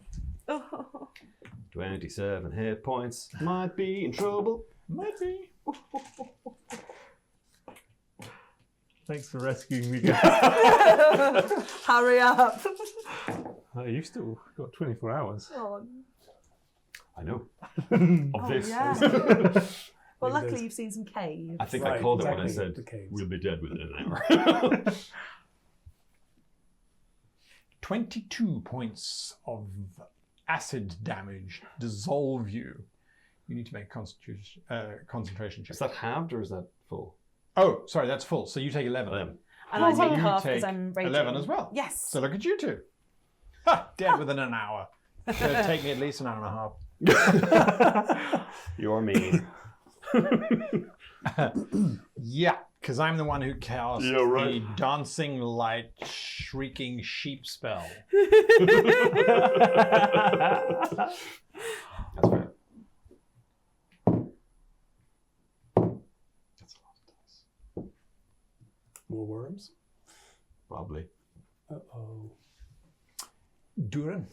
Speaker 7: 27 hit points. Might be in trouble.
Speaker 5: Might be.
Speaker 6: Thanks for rescuing me, guys.
Speaker 4: Hurry up.
Speaker 6: You still got 24 hours.
Speaker 4: Oh,
Speaker 7: I know. Of
Speaker 4: oh,
Speaker 7: this.
Speaker 4: yeah. Well,
Speaker 1: Maybe
Speaker 4: luckily
Speaker 1: there's-
Speaker 4: you've seen some caves.
Speaker 7: I think I
Speaker 1: Right,
Speaker 7: called it when I
Speaker 1: exactly.
Speaker 7: said
Speaker 1: The caves.
Speaker 7: we'll be dead within an hour.
Speaker 5: 22 points of acid damage dissolve you. You need to make a concentration check.
Speaker 7: Is that halved or is that full?
Speaker 5: Oh, sorry, that's full. So you take 11.
Speaker 7: 11.
Speaker 4: And I take
Speaker 5: You
Speaker 4: half
Speaker 5: take
Speaker 4: because I'm raging.
Speaker 5: 11 as well.
Speaker 4: Yes.
Speaker 5: So look at you two. Ha! Dead within an hour. It's going to take me at least an hour and a half.
Speaker 7: You're mean.
Speaker 5: Yeah, because I'm the one who cast
Speaker 7: Yeah, right.
Speaker 5: the dancing light shrieking sheep spell.
Speaker 7: That's right. That's a lot of dice.
Speaker 1: More worms.
Speaker 7: Probably.
Speaker 1: Uh-oh.
Speaker 5: Duran.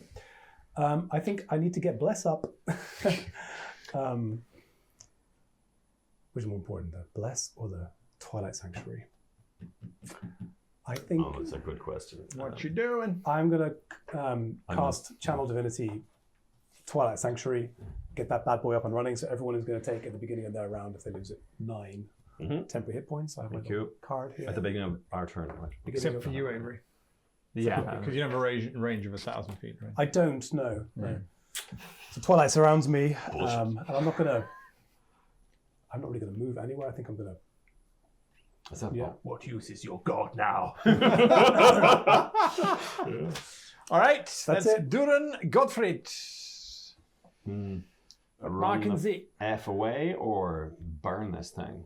Speaker 1: I think I need to get Bless up. Which is more important, the Bless or the Twilight Sanctuary? I think
Speaker 7: Oh, that's a good question.
Speaker 5: What you doing?
Speaker 1: I'm going to cast Channel Divinity Twilight Sanctuary, get that bad boy up and running, so everyone is going to take at the beginning of their round, if they lose it, 9 temporary hit points. I have my
Speaker 7: Thank you.
Speaker 1: card here.
Speaker 7: At the beginning of our turn, right?
Speaker 1: Beginning
Speaker 5: Except
Speaker 1: of-
Speaker 5: for you, Avery.
Speaker 6: Yeah.
Speaker 5: Because you have a range of 1,000 feet, right?
Speaker 1: I don't know. No. So Twilight surrounds me, and I'm not really going to move anywhere. I think I'm going to.
Speaker 7: Is that
Speaker 1: Yeah.
Speaker 6: What use is your god now?
Speaker 5: All right,
Speaker 1: That's it.
Speaker 5: Duran Gottfried.
Speaker 7: Run
Speaker 5: Marken
Speaker 7: the
Speaker 5: Sie.
Speaker 7: F away or burn this thing?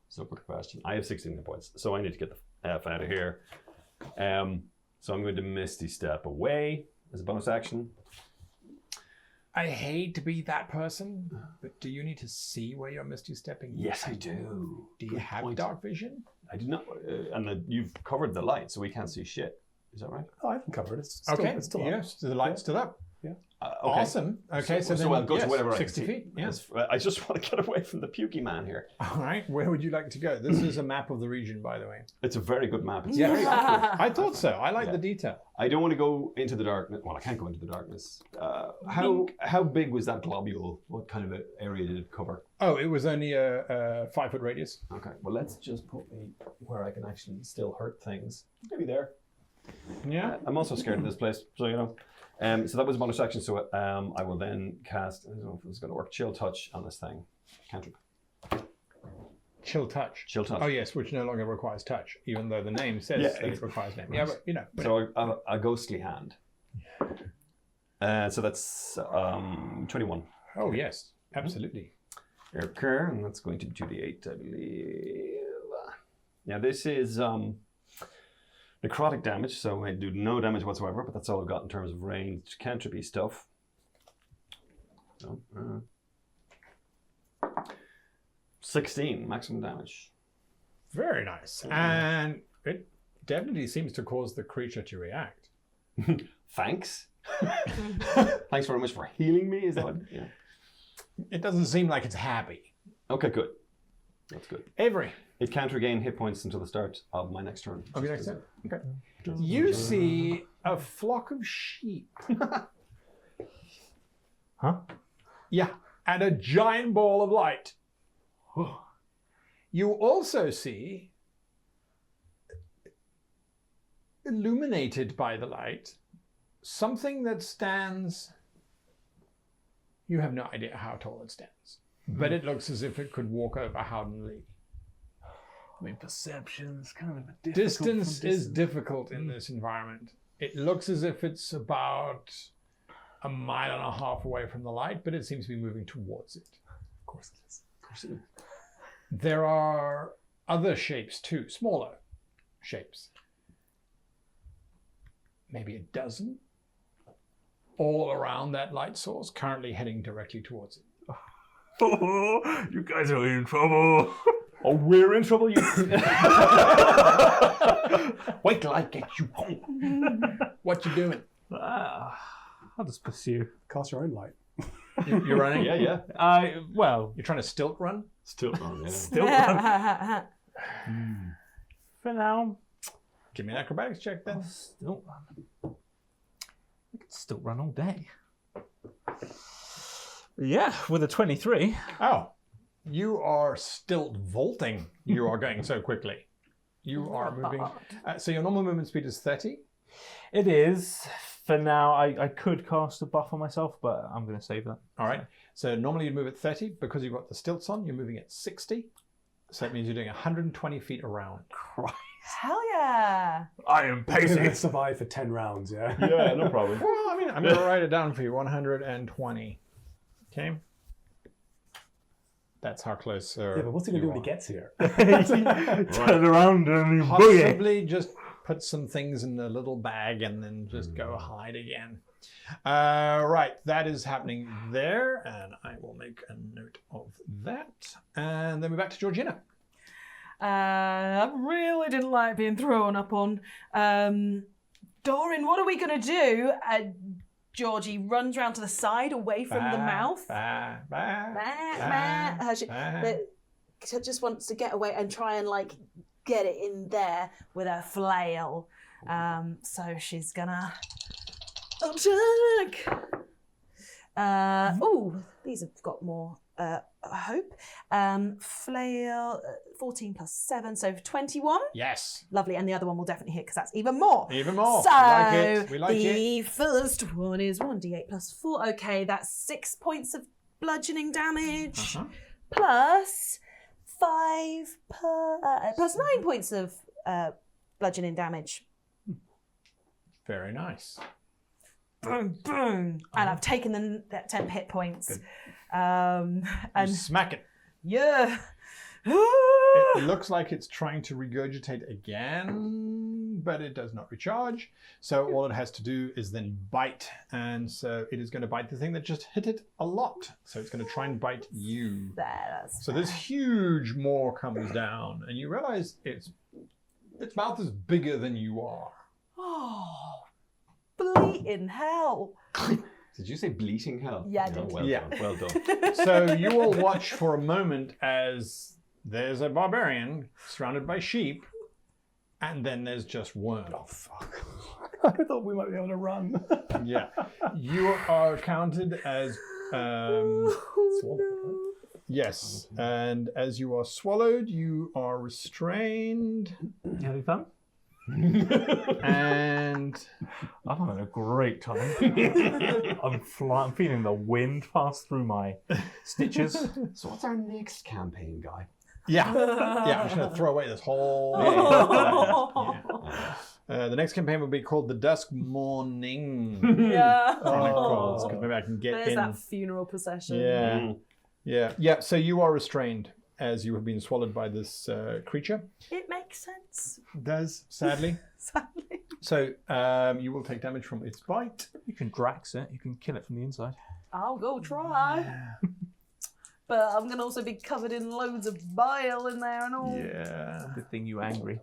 Speaker 7: It's a good question. I have 16 hit points, so I need to get the F out of here. So I'm going to Misty Step away as a bonus action.
Speaker 5: I hate to be that person, but do you need to see where you're misty stepping?
Speaker 7: Yes, I do.
Speaker 5: Do you
Speaker 7: Good
Speaker 5: have
Speaker 7: point.
Speaker 5: dark vision?
Speaker 7: I do not. And you've covered the light, so we can't see shit. Is that right?
Speaker 1: Oh, I can cover it. It's still,
Speaker 5: Okay,
Speaker 1: it's still up.
Speaker 5: yes, the light's still up.
Speaker 1: Yeah.
Speaker 7: Okay.
Speaker 5: Awesome. Okay, so, then
Speaker 7: I'll go
Speaker 5: yes,
Speaker 7: to whatever I can
Speaker 5: 60
Speaker 7: see.
Speaker 5: feet. Yes.
Speaker 7: I just want to get away from the pukey man here.
Speaker 5: All right, where would you like to go? This is a map of the region, by the way.
Speaker 7: It's a very good map. It's
Speaker 5: Yeah.
Speaker 7: very accurate.
Speaker 5: I thought so. I like
Speaker 7: Yeah.
Speaker 5: the detail.
Speaker 7: I don't want to go into the darkness. Well, I can't go into the darkness. How big was that globule? What kind of area did it cover?
Speaker 5: Oh, it was only a 5-foot radius.
Speaker 7: Okay, well, let's just put me where I can actually still hurt things. Maybe there.
Speaker 5: Yeah.
Speaker 7: I'm also scared of this place, so you know. So that was a bonus action. So I will then cast. I don't know if it's going to work. Chill touch on this thing. Cantrip.
Speaker 5: Chill touch.
Speaker 7: Chill touch.
Speaker 5: Oh, yes, which no longer requires touch, even though the name says
Speaker 7: Yeah,
Speaker 5: that it requires name. Yeah, but you know.
Speaker 7: So a ghostly hand. So that's 21.
Speaker 5: Oh, yes, absolutely.
Speaker 7: Okay, and that's going to be 2d8, I believe. Now this is necrotic damage, so I do no damage whatsoever, but that's all I've got in terms of ranged cantripy stuff. So, 16 maximum damage.
Speaker 5: Very nice. And it definitely seems to cause the creature to react.
Speaker 7: Thanks. Thanks very much for healing me. Is that what? Yeah.
Speaker 5: It doesn't seem like it's happy.
Speaker 7: Okay, good. That's good.
Speaker 5: Avery.
Speaker 7: It can't regain hit points until the start of my next turn.
Speaker 5: Okay, next turn. Okay. You see a flock of sheep.
Speaker 6: Huh?
Speaker 5: Yeah, and a giant ball of light. You also see, illuminated by the light, something that stands. You have no idea how tall it stands. but it looks as if it could walk over Howden Lee.
Speaker 6: I mean, perception's kind of a difficult
Speaker 5: Distance is difficult in this environment. It looks as if it's about 1.5 miles away from the light, but it seems to be moving towards it.
Speaker 1: Of course it is. Of course it is.
Speaker 5: There are other shapes too, smaller shapes. Maybe a dozen, all around that light source, currently heading directly towards it.
Speaker 6: Oh, you guys are in trouble. Oh, we're in trouble. You. Wait till I get you home.
Speaker 5: What you doing?
Speaker 6: I'll just pursue.
Speaker 1: Cast your own light.
Speaker 5: You're running?
Speaker 7: Yeah.
Speaker 5: You're trying to stilt run?
Speaker 7: Still on, yeah.
Speaker 6: Still run. For now.
Speaker 5: Give me an acrobatics check then.
Speaker 6: Still run. I could still run all day. Yeah, with a 23.
Speaker 5: Oh, you are stilt vaulting. You are going so quickly. You are moving. So your normal movement speed is 30?
Speaker 6: It is. For now, I could cast a buff on myself, but I'm going to save that.
Speaker 5: All right. So normally you'd move at 30. Because you've got the stilts on, you're moving at 60. So that means you're doing 120 feet around.
Speaker 6: Christ.
Speaker 4: Hell yeah.
Speaker 6: I am
Speaker 1: You're
Speaker 6: pacing.
Speaker 1: going to survive for 10 rounds, yeah?
Speaker 7: Yeah, no problem.
Speaker 5: Well, I mean, I'm going to write it down for you. 120. Okay. That's how close.
Speaker 1: Yeah, but what's he going to do when he gets here?
Speaker 6: Turn around and you boogie.
Speaker 5: Possibly just put some things in a little bag and then just go hide again. Right, that is happening there, and I will make a note of that. And then we're back to Georgina.
Speaker 4: I really didn't like being thrown up on. Doran, what are we going to do? Georgie runs round to the side, away from the mouth. She just wants to get away and try and like get it in there with her flail. So she's gonna attack. These have got more hope. Flail 14 plus 7, so 21.
Speaker 5: Yes.
Speaker 4: Lovely, and the other one will definitely hit because that's even more.
Speaker 5: Even more.
Speaker 4: So
Speaker 5: We like it. We like
Speaker 4: the
Speaker 5: it.
Speaker 4: first one is 1d8 plus 4. Okay, that's 6 points of bludgeoning damage plus 5 plus 9 points of bludgeoning damage.
Speaker 5: Very nice.
Speaker 4: Boom, boom, and I've taken that 10 hit points.
Speaker 5: Good.
Speaker 4: And
Speaker 5: You smack it.
Speaker 4: yeah.
Speaker 5: It looks like it's trying to regurgitate again, but it does not recharge. So all it has to do is then bite. And so it is going to bite the thing that just hit it a lot. So it's going to try and bite you.
Speaker 4: That's
Speaker 5: So this huge maw comes down, and you realize its mouth is bigger than you are.
Speaker 4: oh, bleeding hell.
Speaker 7: Did you say bleating hell?
Speaker 4: Yeah, I did.
Speaker 7: Well
Speaker 5: Yeah.
Speaker 7: done. Well done.
Speaker 5: So you will watch for a moment as there's a barbarian surrounded by sheep, and then there's just worms.
Speaker 1: Oh, fuck. I thought we might be able to run.
Speaker 5: Yeah. You are counted as... yes. And as you are swallowed, you are restrained.
Speaker 6: You having fun?
Speaker 5: And...
Speaker 6: I'm having a great time. I'm feeling the wind pass through my stitches.
Speaker 7: So what's our next campaign, Guy?
Speaker 5: Yeah. I'm just going to throw away this whole... the next campaign will be called The Duskmourn.
Speaker 4: Yeah.
Speaker 5: Chronicles, because maybe I can get
Speaker 4: There's
Speaker 5: in...
Speaker 4: that funeral procession.
Speaker 5: Yeah. So you are restrained as you have been swallowed by this creature.
Speaker 4: It makes sense.
Speaker 5: It does, sadly.
Speaker 4: Sadly.
Speaker 5: So you will take damage from its bite.
Speaker 6: You can Drax it. You can kill it from the inside.
Speaker 4: I'll go try. But I'm going to also be covered in loads of bile in there and all.
Speaker 5: Yeah.
Speaker 6: Good thing you angry.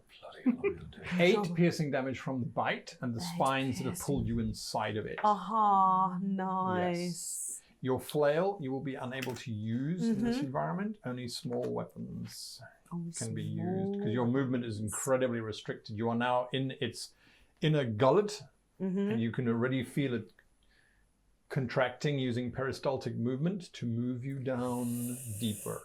Speaker 5: 8 piercing damage from the bite and the spines that have pulled you inside of it.
Speaker 4: Aha, nice.
Speaker 5: Yes. Your flail you will be unable to use in this environment. Only small weapons can be used because your movement is incredibly restricted. You are now in its inner gullet, and you can already feel it contracting using peristaltic movement to move you down deeper.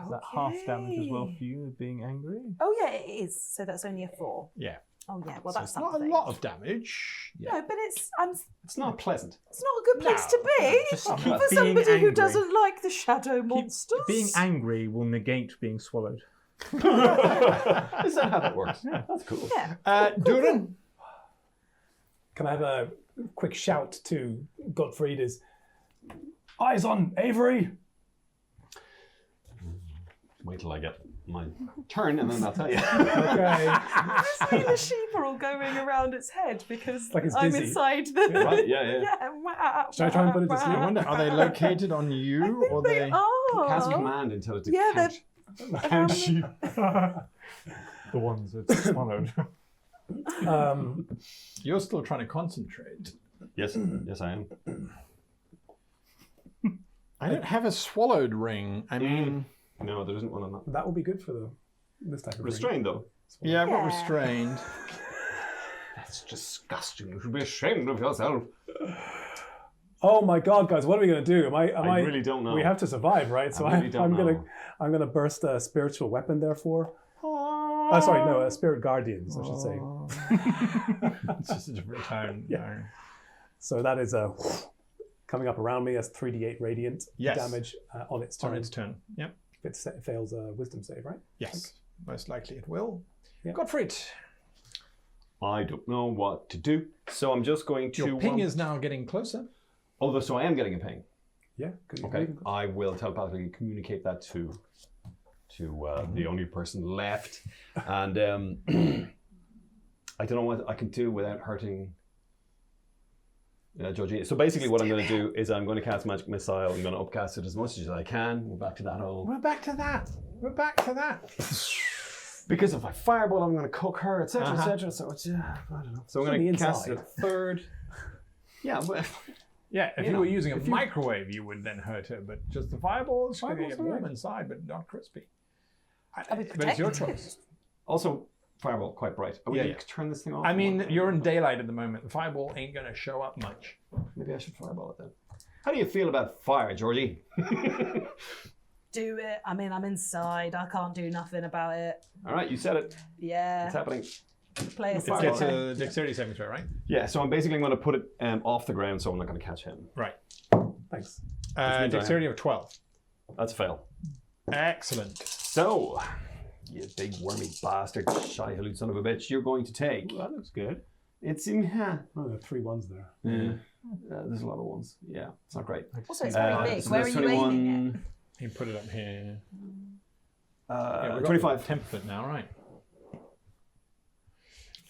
Speaker 6: Is that half damage as well for you, being angry?
Speaker 4: Oh yeah, it is. So that's only a 4.
Speaker 5: Yeah.
Speaker 4: Oh yeah, well
Speaker 5: So
Speaker 4: that's
Speaker 5: it's not
Speaker 4: something.
Speaker 5: a lot of damage.
Speaker 4: No, but it's
Speaker 7: It's not pleasant.
Speaker 4: it's not a good place to be
Speaker 6: Just keep
Speaker 4: for
Speaker 6: being
Speaker 4: somebody who
Speaker 6: angry.
Speaker 4: doesn't like the shadow monsters.
Speaker 6: Being angry will negate being swallowed.
Speaker 7: Is that how that works? Yeah, that's cool.
Speaker 4: Yeah.
Speaker 5: Durin?
Speaker 1: Can I have a quick shout to Gottfried? Is eyes on Avery?
Speaker 7: Wait till I get my turn and then I'll tell you.
Speaker 1: Okay.
Speaker 4: See the sheep are all going around its head because
Speaker 1: Like it's
Speaker 4: I'm
Speaker 1: dizzy.
Speaker 4: inside the.
Speaker 7: Right, yeah.
Speaker 1: Should I try and put it to sleep?
Speaker 5: I wonder, are they located on you or
Speaker 4: They are.
Speaker 7: Cast command and tell it to
Speaker 4: Yeah,
Speaker 7: catch.
Speaker 6: And sheep. The ones that swallowed.
Speaker 5: You're still trying to concentrate.
Speaker 7: Yes, I am.
Speaker 5: I don't have a swallowed ring. I mean,
Speaker 7: No, there isn't one on that.
Speaker 1: That will be good for this type of
Speaker 7: Restrained though.
Speaker 5: yeah, I've got
Speaker 4: Yeah.
Speaker 5: restrained.
Speaker 7: That's disgusting. You should be ashamed of yourself.
Speaker 1: Oh my God, guys! What are we gonna do?
Speaker 7: I really don't know.
Speaker 1: We have to survive, right? So
Speaker 7: I really don't know.
Speaker 1: I'm gonna burst a spiritual weapon. Therefore, sorry, no, a spirit guardians, I should say.
Speaker 5: It's just a different tone.
Speaker 1: Yeah. So that is coming up around me as 3d8 radiant
Speaker 5: Yes.
Speaker 1: damage on its turn.
Speaker 5: On its turn. Yep.
Speaker 1: If it fails a wisdom save, right?
Speaker 5: Yes. Most likely it will.
Speaker 1: Yeah.
Speaker 5: Gottfried.
Speaker 7: I don't know what to do, so I'm just going to.
Speaker 5: Your ping is now getting closer.
Speaker 7: Although, so I am getting a ping.
Speaker 1: Yeah. 'Cause you
Speaker 7: Okay,
Speaker 1: can even-
Speaker 7: I will telepathically communicate that to the only person left, and I don't know what I can do without hurting Georgie. So basically, what I'm going to do is I'm going to cast magic missile. I'm going to upcast it as much as I can. We're back to that whole.
Speaker 5: We're back to that. We're back to that.
Speaker 7: Because if I fireball, I'm going to cook her, etc.,
Speaker 5: Uh-huh.
Speaker 7: etc. So it's I don't know. So I'm
Speaker 1: On
Speaker 7: going
Speaker 1: the
Speaker 7: to cast it
Speaker 1: inside.
Speaker 7: a third. Yeah, but
Speaker 5: Yeah, if
Speaker 7: You
Speaker 5: you,
Speaker 7: know,
Speaker 5: were using a microwave, you would then hurt her. But just the fireball, it's going to
Speaker 1: Fireball's
Speaker 5: get warm
Speaker 1: alright.
Speaker 5: inside, but not crispy.
Speaker 4: I'll be
Speaker 5: But it's your
Speaker 4: protected.
Speaker 5: choice.
Speaker 7: also fireball quite bright. Are we
Speaker 5: Yeah,
Speaker 7: going
Speaker 5: yeah.
Speaker 7: to turn this thing off?
Speaker 5: I mean, you're in daylight at the moment. The fireball ain't going to show up much.
Speaker 7: Maybe I should fireball it then. How do you feel about fire, Georgie?
Speaker 4: Do it. I mean, I'm inside. I can't do nothing about it.
Speaker 7: All right, you said it.
Speaker 4: Yeah.
Speaker 7: It's happening.
Speaker 4: Play it
Speaker 5: It
Speaker 4: safe.
Speaker 5: gets a dexterity saving throw, right?
Speaker 7: Yeah, so I'm basically going to put it off the ground, so I'm not going to catch him.
Speaker 5: Right.
Speaker 1: Thanks.
Speaker 7: means I
Speaker 5: Dexterity of 12.
Speaker 7: That's a fail.
Speaker 5: Excellent.
Speaker 7: So, you big wormy bastard, shy hallucinant son of a bitch, you're going to take.
Speaker 6: That looks good.
Speaker 7: It's in here.
Speaker 1: Oh, there are 3 ones there.
Speaker 7: Yeah. There's a lot of ones. Yeah, it's not great.
Speaker 4: Also, it's very big.
Speaker 7: So
Speaker 4: Where are
Speaker 7: that's
Speaker 4: you aiming it?
Speaker 5: You put it up here. Yeah, we've got
Speaker 7: 25.
Speaker 5: 10 foot now, right?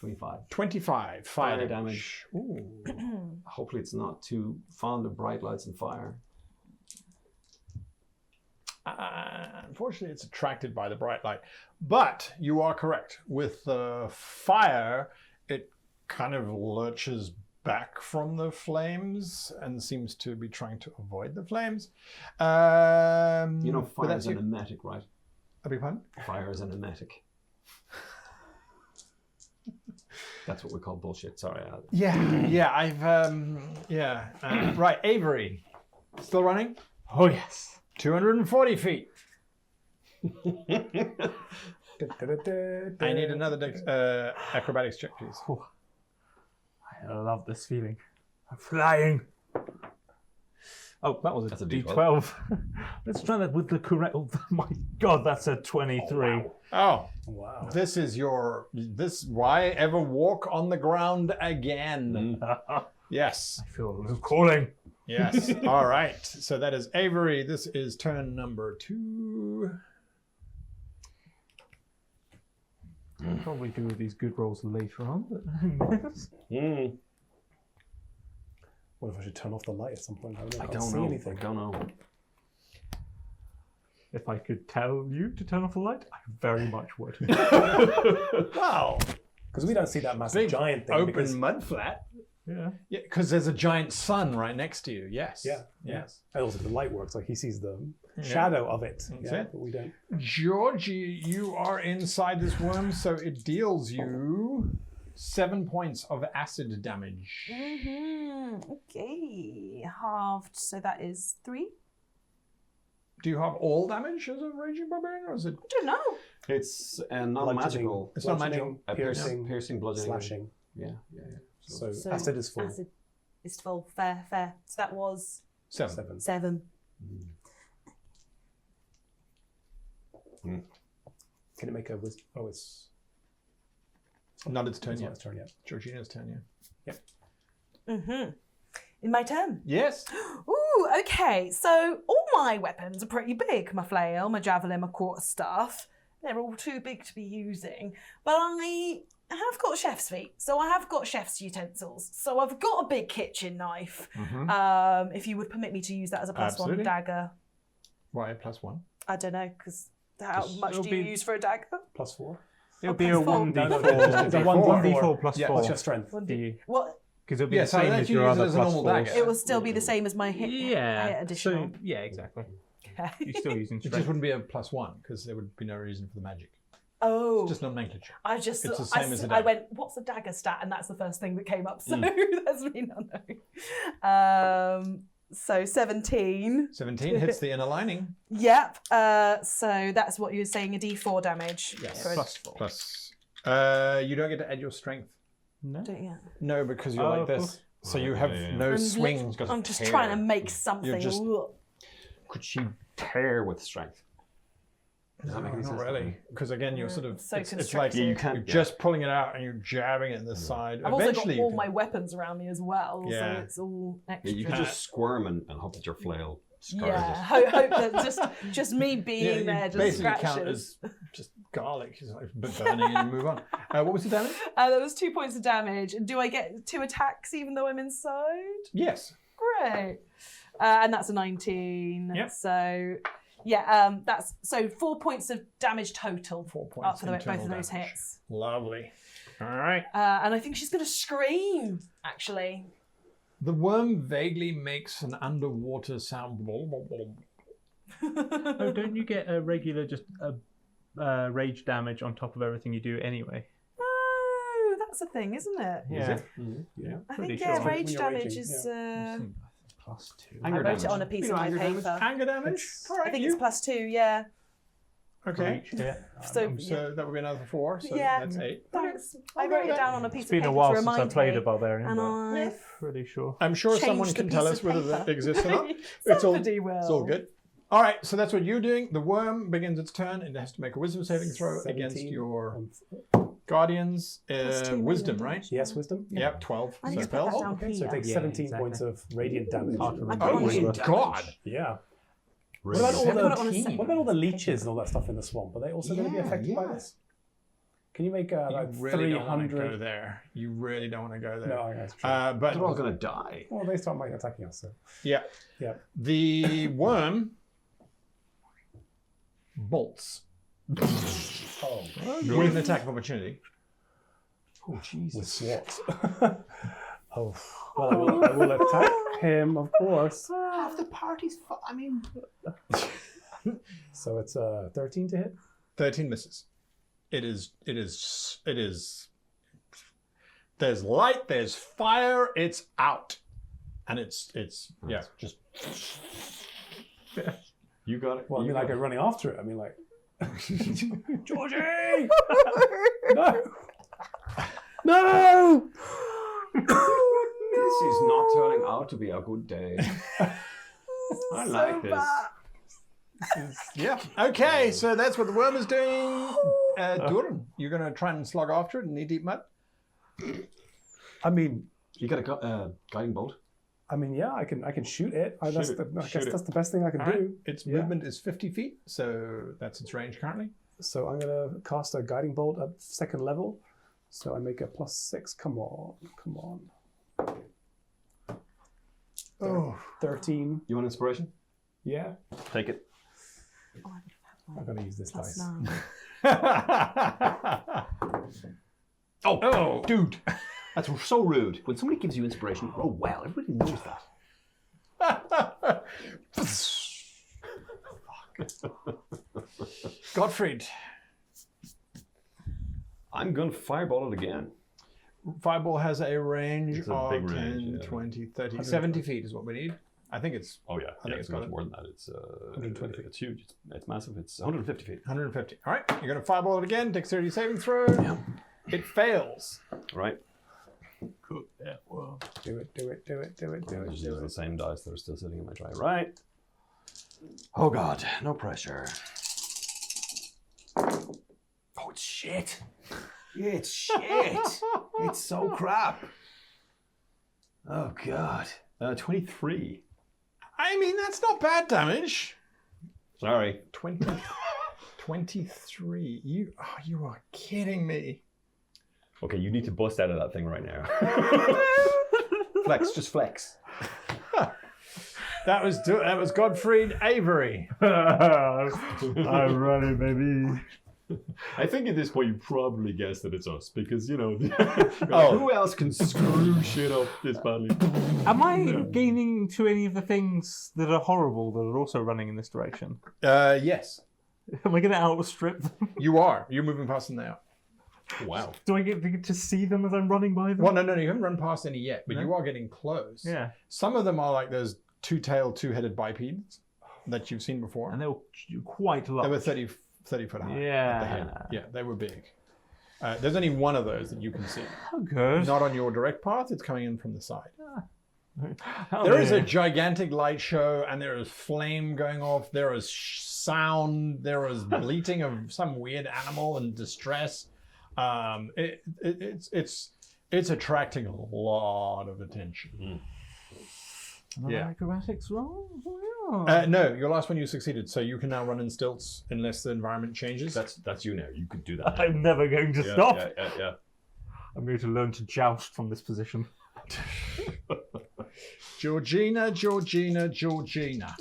Speaker 7: 25.
Speaker 5: 25
Speaker 7: Fire
Speaker 5: fire
Speaker 7: damage.
Speaker 5: Ooh.
Speaker 7: Hopefully it's not too fond of bright lights and fire.
Speaker 5: Unfortunately, it's attracted by the bright light. But you are correct. With the fire, it kind of lurches back from the flames and seems to be trying to avoid the flames.
Speaker 7: You know,
Speaker 5: but
Speaker 7: fire
Speaker 5: that's
Speaker 7: is an
Speaker 5: you.
Speaker 7: emetic, right?
Speaker 5: I beg your pardon?
Speaker 7: Fire is an emetic. That's what we call bullshit. Sorry.
Speaker 5: Yeah, I've, right, Avery. Still running?
Speaker 6: Oh, yes.
Speaker 5: 240 feet. I need another acrobatics check, please.
Speaker 6: I love this feeling. I'm flying. Oh, that was
Speaker 7: That's a
Speaker 6: a
Speaker 7: D12.
Speaker 6: D12. Let's try that with the correct. Oh my God, that's a 23.
Speaker 5: Oh,
Speaker 1: Wow.
Speaker 5: this is why ever walk on the ground again? Yes.
Speaker 6: I feel a little calling.
Speaker 5: Yes. All right. So that is Avery. This is turn number 2.
Speaker 6: I'll probably do these good rolls later on. But
Speaker 1: What if I should turn off the light at some point? I
Speaker 7: I
Speaker 1: can't
Speaker 7: don't
Speaker 1: see
Speaker 7: know.
Speaker 1: anything.
Speaker 7: I don't know.
Speaker 6: if I could tell you to turn off the light, I very much would.
Speaker 5: Wow.
Speaker 1: Because we don't see that massive
Speaker 5: Big
Speaker 1: giant thing.
Speaker 5: open
Speaker 1: because-
Speaker 5: mud flat.
Speaker 6: Yeah.
Speaker 5: Yeah, because there's a giant sun right next to you. Yes.
Speaker 1: Yeah.
Speaker 5: Yes.
Speaker 1: And also the light works. Like he sees the shadow of it.
Speaker 5: That's
Speaker 1: Yeah,
Speaker 5: it.
Speaker 1: but we don't.
Speaker 5: Georgie, you are inside this worm, so it deals you 7 points of acid damage.
Speaker 4: Okay. Halved. So that is 3.
Speaker 5: Do you have all damage as a raging barbarian, or is it?
Speaker 4: I don't know.
Speaker 7: It's non-magical.
Speaker 5: It's not magical.
Speaker 7: Piercing, bludgeoning.
Speaker 1: slashing.
Speaker 7: Yeah.
Speaker 1: So,
Speaker 4: So
Speaker 1: acid is full.
Speaker 4: Acid is full. Fair. So that was
Speaker 5: 7.
Speaker 4: 7.
Speaker 1: Can it make a wisdom? Oh, it's
Speaker 5: Not its turn
Speaker 1: not
Speaker 5: yet.
Speaker 1: its turn yet.
Speaker 5: Georgina's turn, yeah.
Speaker 4: In my turn.
Speaker 5: Yes.
Speaker 4: Ooh, okay. So all my weapons are pretty big. My flail, my javelin, my quarterstaff. They're all too big to be using. But I have got chef's feet. So I have got chef's utensils. So I've got a big kitchen knife. If you would permit me to use that as a +1
Speaker 5: Absolutely.
Speaker 4: dagger.
Speaker 5: Why a +1?
Speaker 4: I don't know, because how much do you use for a dagger?
Speaker 1: +4.
Speaker 6: It'll be a
Speaker 4: +4.
Speaker 6: 1d4.
Speaker 1: It's a 1d4
Speaker 6: +4.
Speaker 5: Yeah,
Speaker 1: What's your strength?
Speaker 4: What?
Speaker 6: Because it'll be
Speaker 5: Yeah,
Speaker 6: the
Speaker 5: so
Speaker 6: same
Speaker 5: that
Speaker 6: as
Speaker 5: you
Speaker 6: your
Speaker 5: use it
Speaker 6: other
Speaker 5: as a normal
Speaker 6: +4s.
Speaker 5: dagger.
Speaker 4: It will still be the same as my hit
Speaker 6: Yeah.
Speaker 4: additional.
Speaker 6: So, yeah, exactly.
Speaker 4: Okay.
Speaker 6: You're still using
Speaker 5: It just
Speaker 6: strength.
Speaker 5: wouldn't be a +1 because there would be no reason for the magic.
Speaker 4: Oh.
Speaker 5: Just nomenclature.
Speaker 4: I just
Speaker 5: It's the same as a
Speaker 4: I
Speaker 5: dagger.
Speaker 4: went, what's a dagger stat? And that's the first thing that came up. So that's me not knowing. So 17.
Speaker 5: 17 hits the inner lining.
Speaker 4: Yep. So that's what you were saying, a D4 damage.
Speaker 5: Yes.
Speaker 4: For a-
Speaker 5: Plus. You don't get to add your strength.
Speaker 6: No.
Speaker 4: Don't you?
Speaker 5: No, because you're
Speaker 6: Oh,
Speaker 5: like
Speaker 6: of
Speaker 5: this.
Speaker 6: course.
Speaker 5: So you have no
Speaker 4: I'm
Speaker 5: swing.
Speaker 4: I'm just trying to make something.
Speaker 5: just-
Speaker 7: Could she tear with strength? Does that make any
Speaker 5: Not
Speaker 7: sense?
Speaker 5: really. Because again, you're sort of.
Speaker 4: So
Speaker 5: it's like
Speaker 4: constricted.
Speaker 7: Yeah, you
Speaker 5: you're
Speaker 7: can't.
Speaker 5: just pulling it out and you're jabbing it in the side.
Speaker 4: I've also got
Speaker 5: Eventually,
Speaker 4: all
Speaker 5: you
Speaker 4: my
Speaker 5: can-
Speaker 4: weapons around me as well,
Speaker 5: Yeah.
Speaker 4: so it's all
Speaker 7: Yeah,
Speaker 4: extra.
Speaker 7: you can just squirm and hope that your flail scars
Speaker 4: Yeah,
Speaker 7: it.
Speaker 4: hope that just me being
Speaker 5: yeah, you
Speaker 4: there just
Speaker 5: basically count
Speaker 4: scratches.
Speaker 5: as just garlic. It's like burning and move on. What was the damage?
Speaker 4: There was 2 points of damage. And do I get 2 attacks even though I'm inside?
Speaker 5: Yes.
Speaker 4: Great. And that's a 19.
Speaker 5: Yep.
Speaker 4: So, yeah, that's so 4 points of damage total
Speaker 5: 4 points.
Speaker 4: up for both
Speaker 5: internal
Speaker 4: of those
Speaker 5: damage.
Speaker 4: hits.
Speaker 5: Lovely. All right.
Speaker 4: And I think she's going to scream, actually.
Speaker 5: The worm vaguely makes an underwater sound.
Speaker 6: Oh, don't you get a regular just rage damage on top of everything you do anyway?
Speaker 4: Oh, that's a thing, isn't it?
Speaker 6: Yeah.
Speaker 1: Yeah.
Speaker 4: I
Speaker 6: Pretty
Speaker 4: think, yeah,
Speaker 6: sure.
Speaker 4: rage
Speaker 1: When you're
Speaker 4: damage
Speaker 1: raging,
Speaker 4: is...
Speaker 6: +2.
Speaker 4: I
Speaker 7: Anger
Speaker 4: wrote
Speaker 7: damage.
Speaker 4: it on a piece of my
Speaker 7: anger damage?
Speaker 4: paper.
Speaker 5: Anger damage. All right.
Speaker 4: I think
Speaker 5: you.
Speaker 4: it's +2, yeah.
Speaker 5: Okay.
Speaker 6: Yeah.
Speaker 4: So,
Speaker 5: So that would be another 4. So
Speaker 4: Yeah.
Speaker 5: that's 8.
Speaker 4: thanks. I wrote it down on a piece
Speaker 6: It's
Speaker 4: of
Speaker 6: been
Speaker 4: paper
Speaker 6: a while
Speaker 4: to
Speaker 6: since I
Speaker 4: remind
Speaker 6: played
Speaker 4: me.
Speaker 6: a barbarian,
Speaker 4: And
Speaker 6: but
Speaker 4: I
Speaker 6: pretty sure.
Speaker 5: I'm sure
Speaker 4: changed
Speaker 5: someone
Speaker 4: the
Speaker 5: can
Speaker 4: piece
Speaker 5: tell
Speaker 4: of
Speaker 5: us whether that
Speaker 4: paper.
Speaker 5: exists or not. It's all,
Speaker 4: Somebody will.
Speaker 5: it's all good. All right, so that's what you're doing. The worm begins its turn. It has to make a wisdom saving throw
Speaker 1: 17.
Speaker 5: against your guardians.
Speaker 4: +2
Speaker 5: Wisdom,
Speaker 4: million
Speaker 5: right?
Speaker 1: Yes, wisdom.
Speaker 5: Yep, 12.
Speaker 4: I need
Speaker 5: So
Speaker 4: to put that
Speaker 5: fails.
Speaker 4: down
Speaker 1: Okay, so it
Speaker 4: here.
Speaker 1: takes
Speaker 6: Yeah,
Speaker 1: 17
Speaker 6: exactly.
Speaker 1: points of radiant damage.
Speaker 6: Hard to
Speaker 4: I
Speaker 6: remember.
Speaker 5: Oh
Speaker 4: put
Speaker 5: my
Speaker 4: it on a
Speaker 5: god!
Speaker 1: Yeah.
Speaker 7: Really?
Speaker 1: What about all
Speaker 4: I put it on a
Speaker 1: the
Speaker 4: separate
Speaker 1: what about all the
Speaker 4: paper.
Speaker 1: leeches and all that stuff in the swamp? Are they also going to be affected by this? Can you make
Speaker 5: You
Speaker 1: like
Speaker 5: really don't want to
Speaker 1: 300?
Speaker 5: go there. You really don't want to go there.
Speaker 1: No, that's true.
Speaker 5: But
Speaker 7: They're all going to die.
Speaker 1: Well, they start attacking us. So.
Speaker 5: yeah,
Speaker 1: Yeah.
Speaker 5: the worm bolts
Speaker 1: Oh,
Speaker 5: with an attack of opportunity.
Speaker 7: Oh, Jesus.
Speaker 1: with SWAT. Oh, well, I will attack him, of course.
Speaker 7: Half the party's... I mean...
Speaker 1: So it's 13 to hit.
Speaker 5: 13 misses. It is. There's light. There's fire. It's out, and it's yeah. Just
Speaker 7: You got it.
Speaker 1: Well, I
Speaker 7: You
Speaker 1: mean,
Speaker 7: got
Speaker 1: like
Speaker 7: it.
Speaker 1: I'm running after it. I mean, like Georgie, no, no.
Speaker 7: This is not turning out to be a good day. I like this.
Speaker 5: yeah. Okay, so that's what the worm is doing. Durin, you're going to try and slog after it in knee-deep mud.
Speaker 1: I mean,
Speaker 7: You got a guiding bolt?
Speaker 1: yeah, I can shoot it. I guess
Speaker 5: Shoot it.
Speaker 1: that's
Speaker 5: Shoot it.
Speaker 1: the best thing I can
Speaker 5: All right.
Speaker 1: do.
Speaker 5: Its
Speaker 1: Yeah.
Speaker 5: movement is 50 feet, so that's its range currently.
Speaker 1: So I'm gonna cast a guiding bolt at 2nd level. So I make a +6. Come on.
Speaker 5: Oh,
Speaker 1: 13.
Speaker 7: You want inspiration?
Speaker 1: Yeah,
Speaker 7: Take it.
Speaker 1: I'm gonna use this dice.
Speaker 7: Oh, dude. That's so rude. When somebody gives you inspiration, roll well. Everybody knows that.
Speaker 5: Gottfried.
Speaker 7: I'm going to fireball it again.
Speaker 5: Fireball has a range
Speaker 7: It's a
Speaker 5: of
Speaker 7: big
Speaker 5: 10,
Speaker 7: range, yeah.
Speaker 5: 20, 30, 70 feet is what we need. I think it's.
Speaker 7: Oh yeah,
Speaker 5: think
Speaker 7: it's
Speaker 5: it's got
Speaker 7: much
Speaker 5: it.
Speaker 7: more than that. It's
Speaker 3: 120 feet.
Speaker 7: It's huge. It's massive. It's 150 feet.
Speaker 5: 150. All right, you're going to fireball it again. Dexterity saving throw.
Speaker 7: Yeah.
Speaker 5: It fails.
Speaker 7: Right.
Speaker 5: Cool. Yeah. Well.
Speaker 1: Do it.
Speaker 7: I'm just using the same dice that are still sitting in my tray. Right. Oh god, no pressure. Oh, it's shit. It's shit. It's so crap. Oh god. 23.
Speaker 5: I mean, that's not bad damage.
Speaker 7: Sorry.
Speaker 5: 23. You are kidding me.
Speaker 7: Okay, you need to bust out of that thing right now. Flex, just flex.
Speaker 5: That was Godfried Avery.
Speaker 6: I'm running, baby.
Speaker 7: I think at this point you probably guessed that it's us because, you know,
Speaker 5: Oh.
Speaker 7: who else can screw shit up this badly?
Speaker 6: Am I gaining to any of the things that are horrible that are also running in this direction?
Speaker 5: Yes,
Speaker 6: Am I going to outstrip them?
Speaker 5: you are. You're moving past them now.
Speaker 7: Wow.
Speaker 6: Do I get to see them as I'm running by them?
Speaker 5: Well, no, you haven't run past any yet, but
Speaker 6: No?
Speaker 5: you are getting close.
Speaker 6: Yeah.
Speaker 5: Some of them are like those two-tailed, two-headed bipeds that you've seen before.
Speaker 6: And they were quite large.
Speaker 5: They were 30 foot high.
Speaker 6: Yeah.
Speaker 5: At the head. Yeah, they were big. There's only one of those that you can see.
Speaker 6: Oh, good.
Speaker 5: Not on your direct path, it's coming in from the side.
Speaker 6: Oh,
Speaker 5: There is a
Speaker 6: yeah.
Speaker 5: gigantic light show, and there is flame going off. There is sound. There is bleating of some weird animal in distress. It's attracting a lot of attention.
Speaker 6: Another
Speaker 5: Yeah.
Speaker 6: acrobatics roll? Oh.
Speaker 5: No, your last one you succeeded, so you can now run in stilts unless the environment changes.
Speaker 7: That's you now. You could do that.
Speaker 6: I'm never going to
Speaker 7: Yeah,
Speaker 6: stop.
Speaker 7: Yeah.
Speaker 6: I'm going to learn to joust from this position.
Speaker 5: Georgina.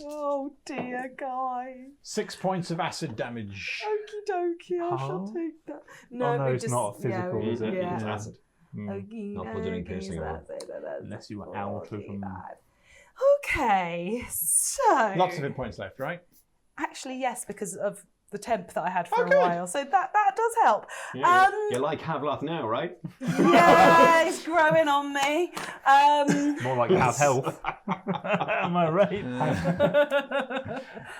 Speaker 4: Oh dear, guys.
Speaker 5: 6 points of acid damage.
Speaker 4: Okie dokie, I shall
Speaker 6: Huh?
Speaker 4: take that.
Speaker 6: Oh, no,
Speaker 4: we
Speaker 6: it's
Speaker 4: just,
Speaker 6: not physical,
Speaker 4: yeah,
Speaker 6: is it?
Speaker 4: Yeah.
Speaker 7: It's acid.
Speaker 4: Okie
Speaker 7: Not bludgeoning,
Speaker 4: dokie,
Speaker 7: piercing,
Speaker 4: so
Speaker 7: or-
Speaker 4: that's it, that's
Speaker 6: Unless you were out of them.
Speaker 4: 45. Okay, so
Speaker 5: Lots of hit points left, right?
Speaker 4: actually yes, because of the temp that I had for
Speaker 5: Oh,
Speaker 4: a
Speaker 5: good.
Speaker 4: while, so that does help.
Speaker 7: Yeah, you like Havloth now, right?
Speaker 4: Yeah, it's growing on me.
Speaker 6: More like have health. Am I right?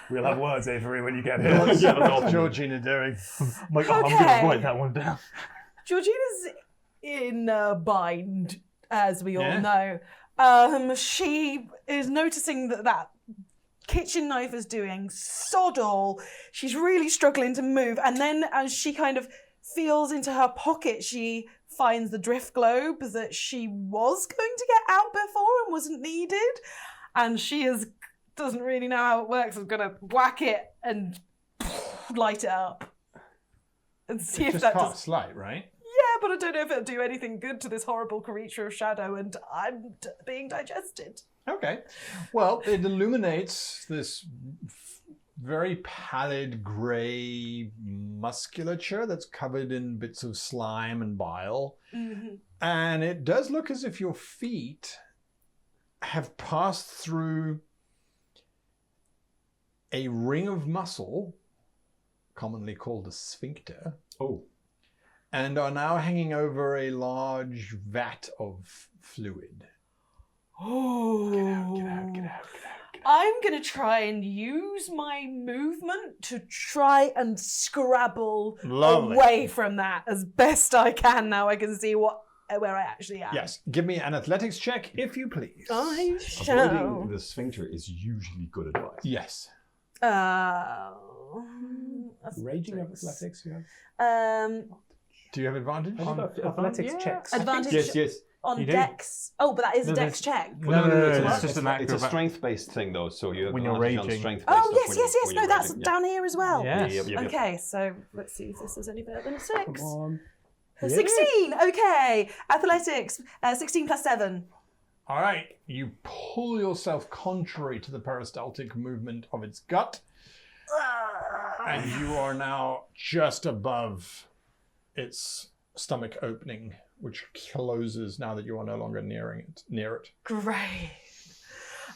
Speaker 1: We'll have words, Avery, when you get
Speaker 5: What's
Speaker 1: here.
Speaker 5: Georgina doing?
Speaker 6: My God, I'm going
Speaker 4: Okay.
Speaker 6: to write that one down.
Speaker 4: Georgina's in a bind, as we all
Speaker 5: Yeah.
Speaker 4: know. She is noticing that kitchen knife is doing sod all. She's really struggling to move. And then as she kind of feels into her pocket, she finds the drift globe that she was going to get out before and wasn't needed. And she doesn't really know how it works. I'm going to whack it and light it up. And see if
Speaker 5: Just
Speaker 4: that does...
Speaker 5: cast light, right?
Speaker 4: Yeah, but I don't know if it'll do anything good to this horrible creature of shadow, and I'm being digested.
Speaker 5: Okay. Well, it illuminates this very pallid grey musculature that's covered in bits of slime and bile.
Speaker 4: Mm-hmm.
Speaker 5: And it does look as if your feet have passed through a ring of muscle, commonly called a sphincter,
Speaker 7: Oh.
Speaker 5: and are now hanging over a large vat of fluid.
Speaker 4: Oh.
Speaker 5: Get out.
Speaker 4: I'm going to try and use my movement to try and scrabble
Speaker 5: Lovely.
Speaker 4: away from that as best I can. Now I can see where I actually am.
Speaker 5: Yes, give me an athletics check, if you please.
Speaker 4: I shall.
Speaker 7: Avoiding the sphincter is usually good advice.
Speaker 5: Yes.
Speaker 1: Raging of athletics, you have.
Speaker 5: Do you have advantage?
Speaker 1: Athletics checks.
Speaker 4: Advantage
Speaker 7: Yes.
Speaker 4: on
Speaker 5: You do?
Speaker 4: Dex. Oh, but that is a
Speaker 6: No,
Speaker 4: Dex check.
Speaker 6: No,
Speaker 7: It's
Speaker 6: it's just an
Speaker 7: It's a
Speaker 6: acrobat.
Speaker 7: strength-based thing, though, so you have
Speaker 6: When you're
Speaker 7: advantage on
Speaker 6: raging.
Speaker 7: strength-based
Speaker 4: Oh,
Speaker 7: stuff
Speaker 4: yes.
Speaker 7: when
Speaker 4: No,
Speaker 7: you're
Speaker 4: that's
Speaker 7: raging.
Speaker 4: down here as well.
Speaker 6: Yes.
Speaker 7: Yep.
Speaker 4: Okay, so let's see if this is any better than a 6.
Speaker 1: Come on.
Speaker 4: 16, okay. Athletics, 16 plus 7.
Speaker 5: All right. You pull yourself contrary to the peristaltic movement of its gut, and you are now just above its stomach opening, which closes now that you are no longer near it.
Speaker 4: Great.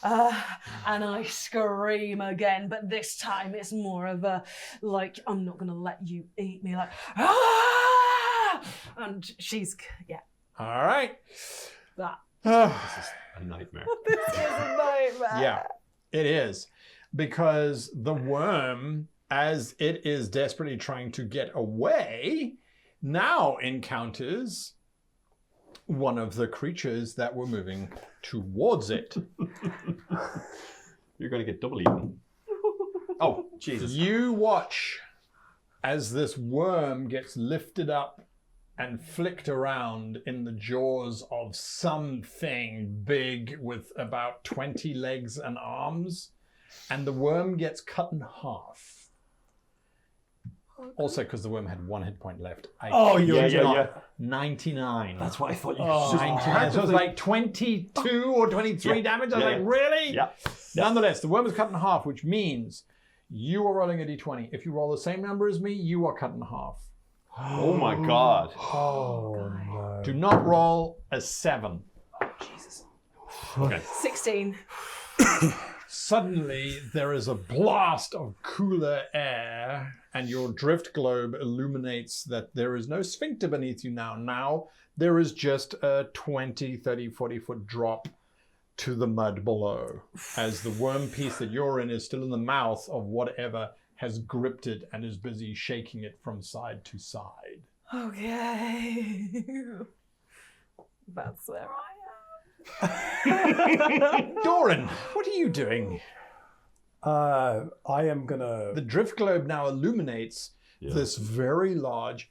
Speaker 4: And I scream again, but this time it's more of a, like, I'm not going to let you eat me, like, ah! And she's, yeah,
Speaker 5: All right.
Speaker 4: that.
Speaker 7: A nightmare.
Speaker 4: This is a nightmare.
Speaker 5: Yeah, it is. Because the worm, as it is desperately trying to get away, now encounters one of the creatures that were moving towards it.
Speaker 7: You're going to get double eaten. Oh, Jesus.
Speaker 5: You watch as this worm gets lifted up and flicked around in the jaws of something big with about 20 legs and arms, and the worm gets cut in half. Also, because the worm had 1 hit point left.
Speaker 7: Yeah.
Speaker 5: 99.
Speaker 7: That's what I thought you
Speaker 5: 99. So it was like 22 or 23 damage. I was like, really?
Speaker 7: Yeah.
Speaker 5: Nonetheless, the worm is cut in half, which means you are rolling a d20. If you roll the same number as me, you are cut in half.
Speaker 7: Oh my God.
Speaker 6: Oh no.
Speaker 5: Do not roll a 7.
Speaker 7: Okay.
Speaker 4: 16.
Speaker 5: Suddenly, there is a blast of cooler air, and your drift globe illuminates that there is no sphincter beneath you now. Now, there is just a 20, 30, 40-foot drop to the mud below, as the worm piece that you're in is still in the mouth of whatever has gripped it and is busy shaking it from side to side.
Speaker 4: Okay. That's where I
Speaker 5: Doran, what are you doing?
Speaker 1: I am gonna.
Speaker 5: The drift globe now illuminates this very large.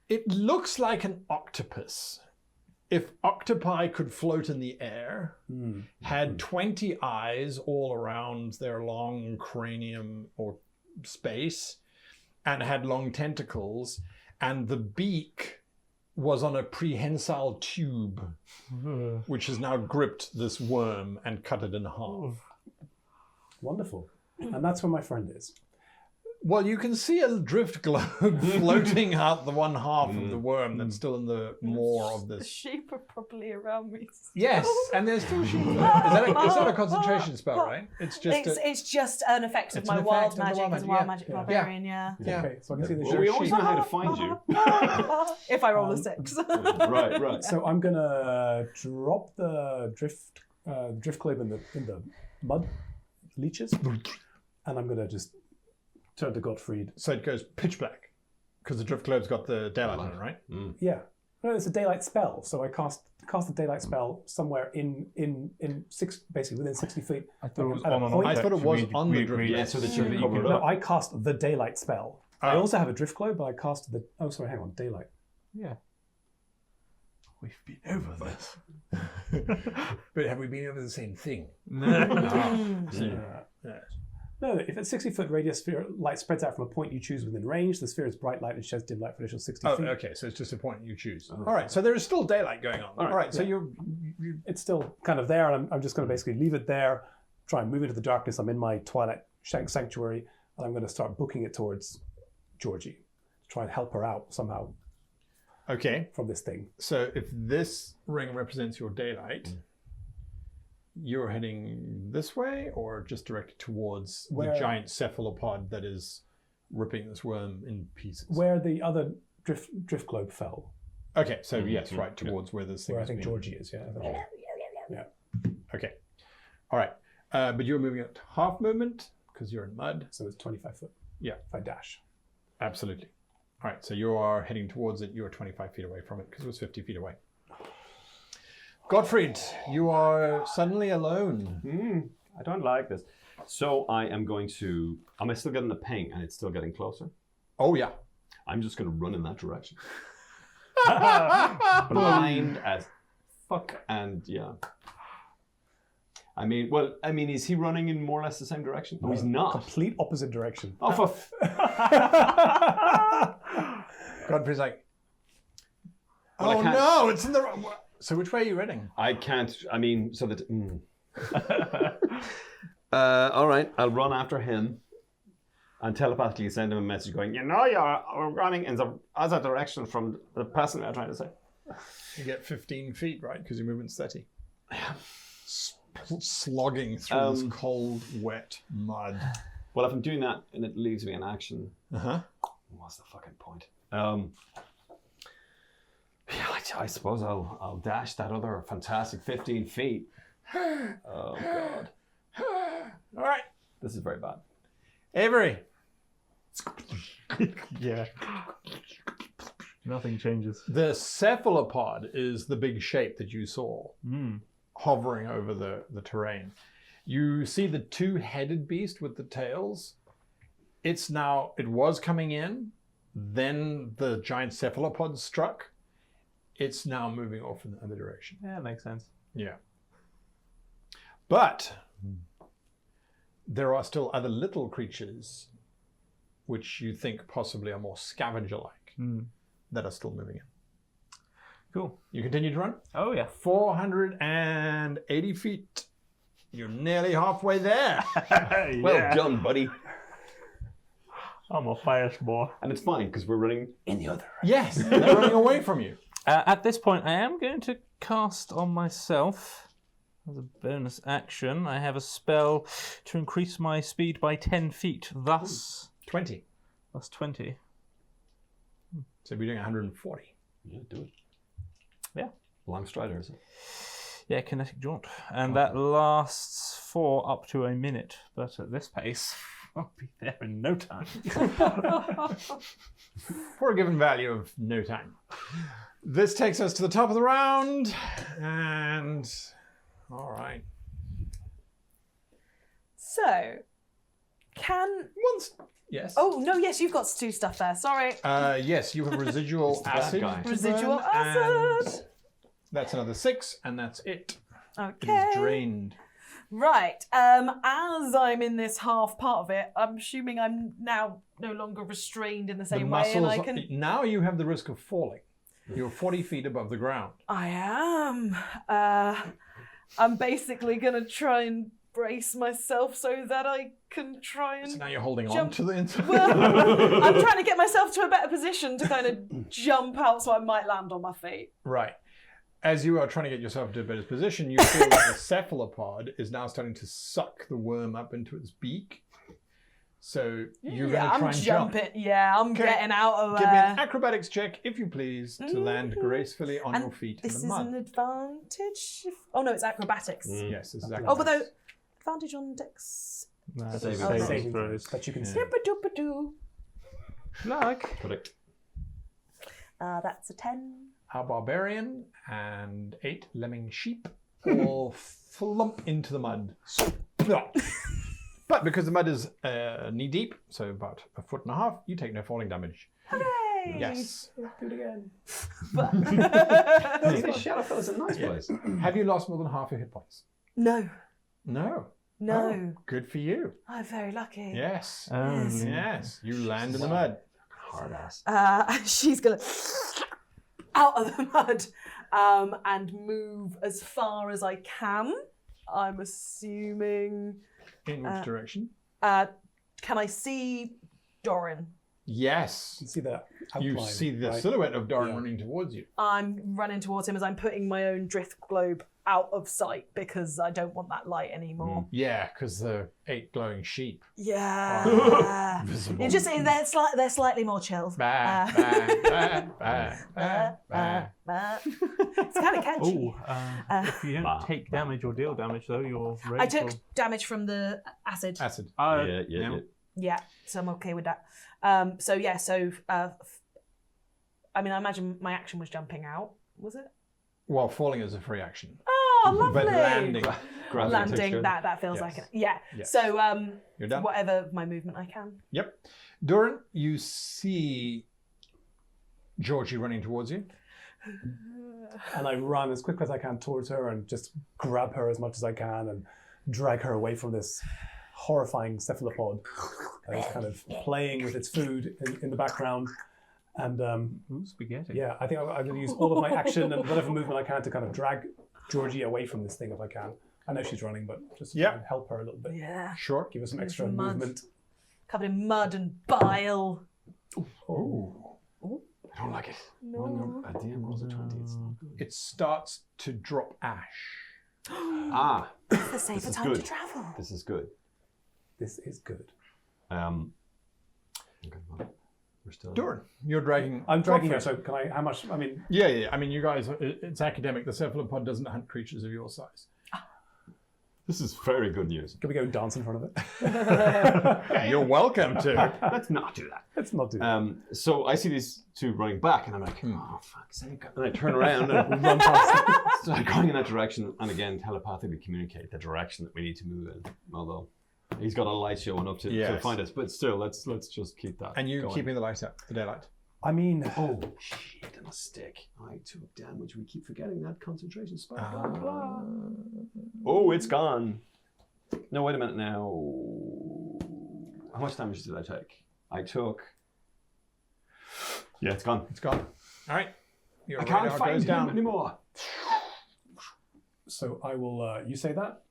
Speaker 5: It looks like an octopus. If octopi could float in the air, had 20 eyes all around their long cranium or space, and had long tentacles, and the beak was on a prehensile tube, which has now gripped this worm and cut it in half.
Speaker 1: Wonderful. And that's where my friend is.
Speaker 5: Well, you can see a drift globe floating out the one half of the worm that's still in the maw of
Speaker 4: The
Speaker 5: this.
Speaker 4: sheep are probably around me.
Speaker 5: Yes, and there's still sheep there. It's not a concentration spell, right? It's just
Speaker 4: It's just an effect of
Speaker 5: It's
Speaker 4: my
Speaker 5: an
Speaker 4: wild
Speaker 5: effect of the
Speaker 4: magic
Speaker 5: wild
Speaker 4: as a
Speaker 5: magic,
Speaker 4: wild
Speaker 5: yeah.
Speaker 4: magic
Speaker 5: Yeah.
Speaker 4: barbarian, yeah.
Speaker 5: Yeah.
Speaker 1: Okay, so I can see the
Speaker 7: Well, we always know how to find you.
Speaker 4: If I roll a 6.
Speaker 7: Right.
Speaker 1: So I'm gonna drop the drift globe in the mud leeches, and I'm gonna just turn to Gottfried.
Speaker 5: So it goes pitch black because the drift globe's got the daylight on it, right?
Speaker 1: Yeah, no, it's a daylight spell. So I cast the daylight spell somewhere in basically within 60 feet.
Speaker 6: I thought it was
Speaker 1: At a
Speaker 6: on an
Speaker 1: point-
Speaker 5: I thought it was on the drift
Speaker 7: Yeah,
Speaker 5: globe.
Speaker 7: so that you can cover it
Speaker 1: No,
Speaker 7: up.
Speaker 1: I cast the daylight spell. I also have a drift globe, but I cast the. Oh, sorry, hang on, daylight.
Speaker 6: Yeah. We've been over this.
Speaker 5: But have we been over the same thing?
Speaker 1: No, if it's 60-foot radius sphere, light spreads out from a point you choose within range. The sphere is bright light and sheds dim light for additional 60
Speaker 5: Oh,
Speaker 1: feet.
Speaker 5: okay. So it's just a point you choose. All right. So there is still daylight going on. All right. So you're
Speaker 1: It's still kind of there, and I'm just going to basically leave it there, try and move into the darkness. I'm in my twilight sanctuary, and I'm going to start booking it towards Georgie, try and help her out somehow
Speaker 5: okay.
Speaker 1: from this thing.
Speaker 5: So if this ring represents your daylight, you're heading this way or just directed towards the
Speaker 1: Where-
Speaker 5: giant cephalopod that is ripping this worm in pieces?
Speaker 1: Where the other drift globe fell,
Speaker 5: Okay, so yes, right towards where this thing
Speaker 1: where I
Speaker 5: is
Speaker 1: think
Speaker 5: being-
Speaker 1: Georgie is. Yeah.
Speaker 5: Okay. All right. But you're moving at half movement because you're in mud.
Speaker 1: So it's 25 foot.
Speaker 5: Yeah.
Speaker 1: If I dash.
Speaker 5: Absolutely. All right, so you are heading towards it. You are 25 feet away from it because it was 50 feet away. Gottfried, you are suddenly alone.
Speaker 7: I don't like this. So I am going to. Am I still getting the ping and it's still getting closer?
Speaker 5: Oh, yeah.
Speaker 7: I'm just going to run in that direction. Blind as fuck, and yeah. I mean, is he running in more or less the same direction? No, he's not.
Speaker 1: Complete opposite direction.
Speaker 7: Oh, for
Speaker 5: Godfrey's like,
Speaker 7: Well, I
Speaker 5: oh
Speaker 7: can't-
Speaker 5: no, it's in the wrong. So which way are you running?
Speaker 7: I can't. I mean, so that. All right, I'll run after him and telepathically send him a message going, you're running in the other direction from the person we're trying to say.
Speaker 5: You get 15 feet, right? Because your movement's 30. Slogging through this cold, wet mud.
Speaker 7: Well, if I'm doing that and it leaves me in action,
Speaker 5: Uh-huh.
Speaker 7: what's the fucking point? I suppose I'll dash that other fantastic 15 feet. Oh God,
Speaker 5: All right,
Speaker 7: this is very bad.
Speaker 5: Avery.
Speaker 6: Yeah. Nothing changes.
Speaker 5: The cephalopod is the big shape that you saw
Speaker 6: Mm.
Speaker 5: hovering over the terrain. You see the two-headed beast with the tails. It was coming in, then the giant cephalopod struck. It's now moving off in the other direction.
Speaker 6: Yeah, makes sense.
Speaker 5: Yeah. But there are still other little creatures which you think possibly are more scavenger-like that are still moving in.
Speaker 6: Cool.
Speaker 5: You continue to run?
Speaker 6: Oh, yeah.
Speaker 5: 480 feet. You're nearly halfway there.
Speaker 7: Well done, buddy.
Speaker 6: I'm a fast boy.
Speaker 7: And it's fine because we're running in the other.
Speaker 5: Yes, they're running away from you.
Speaker 6: At this point, I am going to cast on myself as a bonus action. I have a spell to increase my speed by 10 feet, thus
Speaker 5: 20.
Speaker 6: That's 20.
Speaker 5: So we're doing 140.
Speaker 7: Yeah, do it.
Speaker 6: Yeah.
Speaker 7: Long strider, is it?
Speaker 6: Yeah, kinetic jaunt. And that lasts for up to a minute. But at this pace, I'll be there in no time.
Speaker 5: For a given value of no time. This takes us to the top of the round. And all right.
Speaker 4: So, can...
Speaker 5: Yes.
Speaker 4: Oh, no, yes, you've got to do stuff there. Sorry.
Speaker 5: Yes, you have residual
Speaker 7: that
Speaker 5: acid.
Speaker 7: guy.
Speaker 5: to
Speaker 4: Residual
Speaker 5: burn,
Speaker 4: acid.
Speaker 5: and that's another 6, and that's it. It
Speaker 4: Okay.
Speaker 5: is drained.
Speaker 4: Right. As I'm in this half part of it, I'm assuming I'm now no longer restrained in the same way, and I can.
Speaker 5: Now you have the risk of falling. You're 40 feet above the ground.
Speaker 4: I am. I'm basically gonna try and brace myself so that I can try and.
Speaker 5: So now you're holding on
Speaker 4: Jump.
Speaker 5: to the inside.
Speaker 4: Well, I'm trying to get myself to a better position to kind of jump out, so I might land on my feet.
Speaker 5: Right. As you are trying to get yourself into a better position, you feel that the cephalopod is now starting to suck the worm up into its beak. So you're going to try and jump.
Speaker 4: Yeah, I'm
Speaker 5: Okay.
Speaker 4: getting out of
Speaker 5: Give me an
Speaker 4: there.
Speaker 5: acrobatics check, if you please, to land gracefully on
Speaker 4: And
Speaker 5: your feet in
Speaker 4: this
Speaker 5: the
Speaker 4: is
Speaker 5: mud.
Speaker 4: an advantage. Oh no, it's acrobatics.
Speaker 5: Yes, this is
Speaker 4: Oh,
Speaker 5: acrobatics.
Speaker 4: but though advantage on dex.
Speaker 6: That's
Speaker 7: Saving
Speaker 6: throws.
Speaker 1: That you can see.
Speaker 4: Dippa-doopa-doo.
Speaker 6: Luck.
Speaker 7: Correct.
Speaker 4: That's a 10.
Speaker 5: A barbarian and 8 lemming sheep all flump into the mud. But because the mud is knee deep, so about 1.5 feet, you take no falling damage.
Speaker 4: Hooray!
Speaker 5: Yes.
Speaker 1: Do it again.
Speaker 7: Shadowfell is a nice place.
Speaker 5: Have you lost more than half your hit points?
Speaker 4: No.
Speaker 5: No.
Speaker 4: No.
Speaker 5: Oh, good for you.
Speaker 4: I'm very lucky.
Speaker 5: Yes.
Speaker 4: Yes.
Speaker 5: Yes. You land in the mud.
Speaker 7: Hard ass.
Speaker 4: She's gonna out of the mud and move as far as I can. I'm assuming.
Speaker 5: In which direction?
Speaker 4: Can I see Doran?
Speaker 5: Yes.
Speaker 1: You see that
Speaker 5: You
Speaker 1: outline,
Speaker 5: see the
Speaker 1: right?
Speaker 5: silhouette of Doran
Speaker 1: Yeah.
Speaker 5: running towards you.
Speaker 4: I'm running towards him as I'm putting my own drift globe out of sight because I don't want that light anymore.
Speaker 5: Yeah, because the 8 glowing sheep.
Speaker 4: Yeah.
Speaker 5: Visible.
Speaker 4: You just they're slightly more chill.
Speaker 5: Bah, bah, bah, bah, bah, bah.
Speaker 4: It's kind of catchy.
Speaker 6: Oh, if you don't take damage or deal damage, though, you're
Speaker 4: I took damage from the acid.
Speaker 5: Acid.
Speaker 7: Yeah.
Speaker 4: Yeah, so I'm okay with that. I mean, I imagine my action was jumping out. Was it?
Speaker 5: Well, falling is a free action.
Speaker 4: Oh, lovely.
Speaker 5: But landing.
Speaker 4: Landing, that feels
Speaker 5: Yes.
Speaker 4: like it. Yeah.
Speaker 5: Yes.
Speaker 4: So
Speaker 5: You're done?
Speaker 4: whatever my movement I can.
Speaker 5: Yep. Doran, you see Georgie running towards you.
Speaker 1: And I run as quick as I can towards her and just grab her as much as I can and drag her away from this horrifying cephalopod that is kind of playing with its food in the background. And
Speaker 6: Ooh, spaghetti.
Speaker 1: yeah, I think I'm going to use all of my action and whatever movement I can to kind of drag Georgie away from this thing if I can. I know she's running, but just to try and help her a little bit.
Speaker 4: Yeah.
Speaker 5: Sure.
Speaker 1: Give her some
Speaker 4: There's
Speaker 1: extra
Speaker 4: mud.
Speaker 1: movement.
Speaker 4: Covered in mud and bile.
Speaker 5: Oh.
Speaker 7: I don't like it.
Speaker 4: No.
Speaker 7: When a DM rolls a 20, it's not good.
Speaker 5: It starts to drop ash.
Speaker 7: Ah,
Speaker 4: It's the safer
Speaker 7: is
Speaker 4: time
Speaker 7: good.
Speaker 4: to travel.
Speaker 7: this is good.
Speaker 1: This is good.
Speaker 7: Okay, well, We're still.
Speaker 5: Doran, you're dragging.
Speaker 1: I'm dragging her,
Speaker 5: Godfrey.
Speaker 1: so can I, how much, I mean,
Speaker 5: Yeah. I mean, you guys, it's academic. The cephalopod doesn't hunt creatures of your size.
Speaker 7: This is very good news.
Speaker 1: can we go and dance in front of it?
Speaker 5: You're welcome to.
Speaker 7: Let's not do that.
Speaker 1: Let's not do that.
Speaker 7: So I see these two running back, and I'm like, oh, fuck's sake. And I turn around and
Speaker 1: Run past them.
Speaker 7: start going in that direction, and again, telepathically communicate the direction that we need to move in. Although he's got a light showing up to
Speaker 5: Yes.
Speaker 7: find us, but still, let's just keep that.
Speaker 5: And you
Speaker 7: going.
Speaker 5: keeping the light up, the daylight.
Speaker 1: I mean,
Speaker 7: Oh, shit, and a stick. I took damage. We keep forgetting that concentration spike. Blah, blah. Oh, it's gone. No, wait a minute now. How much damage did I take? I took... Yeah, it's gone.
Speaker 5: It's gone. All right. Your
Speaker 7: I can't
Speaker 5: radar
Speaker 7: find
Speaker 5: goes
Speaker 7: him
Speaker 5: down.
Speaker 7: anymore.
Speaker 1: so I will, you say that?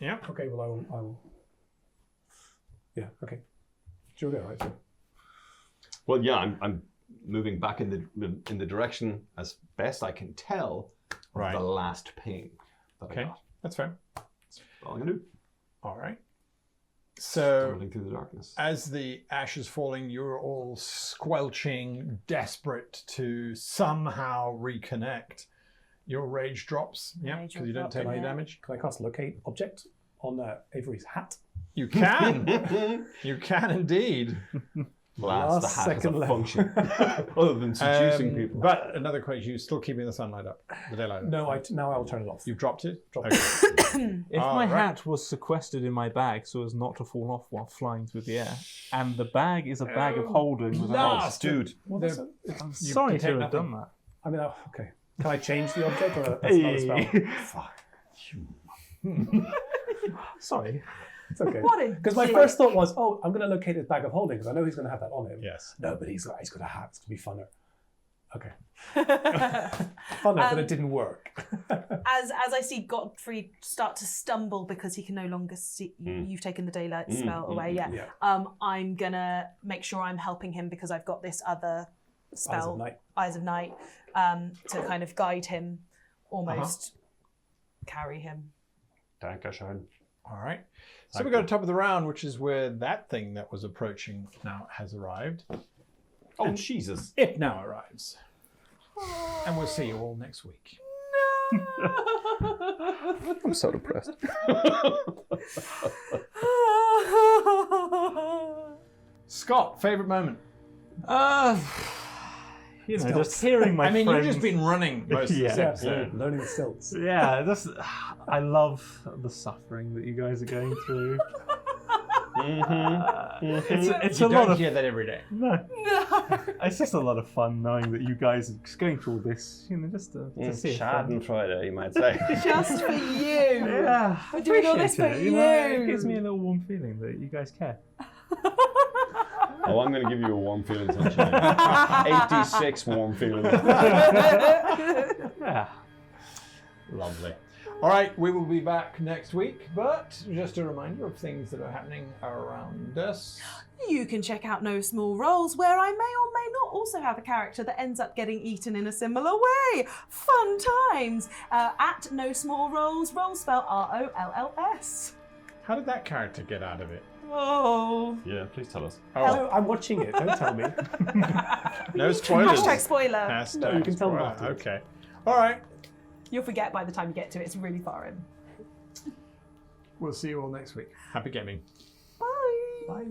Speaker 5: Yeah.
Speaker 1: Okay, well, I will. Yeah, okay. Sure, go, right? So.
Speaker 7: Well, yeah, I'm moving back in the direction as best I can tell of
Speaker 5: Right.
Speaker 7: the last ping that I
Speaker 5: Okay.
Speaker 7: got.
Speaker 5: That's fair.
Speaker 7: That's all I'm gonna do.
Speaker 5: All right. So
Speaker 7: Tumbling through the darkness.
Speaker 5: as the ash is falling, you're all squelching, desperate to somehow reconnect. Your rage drops. Yeah,
Speaker 4: Rage
Speaker 5: because you
Speaker 4: will
Speaker 5: don't
Speaker 4: drop,
Speaker 5: take any
Speaker 4: yeah.
Speaker 5: damage.
Speaker 1: Can I cast locate object on Avery's hat?
Speaker 5: You can. You can indeed.
Speaker 7: Last, the
Speaker 1: Last
Speaker 7: hat has a
Speaker 1: second level.
Speaker 7: function other than seducing people.
Speaker 5: But another question: you're still keeping the sunlight up, the daylight up.
Speaker 1: No, now I will turn it off.
Speaker 5: You've dropped it.
Speaker 1: Dropped
Speaker 5: Okay.
Speaker 6: If
Speaker 5: All
Speaker 6: my
Speaker 5: right.
Speaker 6: hat was sequestered in my bag so as not to fall off while flying through the air, and the bag is a bag of holding with an
Speaker 5: last
Speaker 7: Dude,
Speaker 1: Well,
Speaker 5: They're-
Speaker 1: that's a-
Speaker 6: I'm
Speaker 5: You
Speaker 6: sorry
Speaker 5: can
Speaker 6: to
Speaker 5: take
Speaker 6: have done
Speaker 5: nothing.
Speaker 6: that.
Speaker 1: I mean, okay. Can I change the object or that's not a spell? Fuck.
Speaker 6: Sorry.
Speaker 1: It's okay.
Speaker 4: What a
Speaker 1: Because my
Speaker 4: dick.
Speaker 1: first thought was, oh, I'm going to locate his bag of holding because I know he's going to have that on him.
Speaker 5: Yes.
Speaker 1: No, but he's got a hat. It's going to be funner. Okay. Funner, but it didn't work.
Speaker 4: As I see Godfrey start to stumble because he can no longer see you've taken the daylight spell away. Yeah.
Speaker 1: Yeah.
Speaker 4: I'm gonna make sure I'm helping him because I've got this other spell,
Speaker 1: Eyes of Night.
Speaker 4: to kind of guide him, almost carry him.
Speaker 7: Dankeschön.
Speaker 5: All right. So we go to the top of the round, which is where that thing that was approaching now has arrived.
Speaker 7: Oh, Jesus.
Speaker 5: It now arrives. And we'll see you all next week.
Speaker 6: I'm so depressed.
Speaker 5: Scott, favorite moment?
Speaker 6: You know, just hearing my
Speaker 5: I mean,
Speaker 6: friends.
Speaker 5: you've just been running most of this
Speaker 6: Yeah.
Speaker 5: episode.
Speaker 1: Learning the stilts.
Speaker 6: Yeah, I love the suffering that you guys are going through. It's
Speaker 5: You
Speaker 6: a lot
Speaker 5: don't
Speaker 6: of
Speaker 5: hear that every day.
Speaker 6: no. It's just a lot of fun knowing that you guys are just going through all this, you know, just to see it.
Speaker 3: Schadenfreude, you might say.
Speaker 4: Just for you.
Speaker 6: Yeah,
Speaker 4: We're doing all this for
Speaker 6: appreciate it, know,
Speaker 4: you.
Speaker 6: It gives me a little warm feeling that you guys care.
Speaker 7: Oh, I'm going to give you a warm feeling, sunshine. 86 warm feelings.
Speaker 6: Yeah.
Speaker 5: Lovely. All right, we will be back next week, but just a reminder of things that are happening around us.
Speaker 4: You can check out No Small Roles, where I may or may not also have a character that ends up getting eaten in a similar way. Fun times. At No Small Roles, roll spell ROLLS.
Speaker 5: How did that character get out of it?
Speaker 4: Oh.
Speaker 7: Yeah, please tell us.
Speaker 1: No, I'm watching it. Don't tell me.
Speaker 5: No spoilers.
Speaker 4: Hashtag spoiler.
Speaker 5: Hashtag
Speaker 1: No, you can tell them
Speaker 5: spoiler.
Speaker 1: afterwards.
Speaker 5: Okay. All right.
Speaker 4: You'll forget by the time you get to it. It's really far in.
Speaker 5: We'll see you all next week. Happy gaming.
Speaker 4: Bye.
Speaker 1: Bye.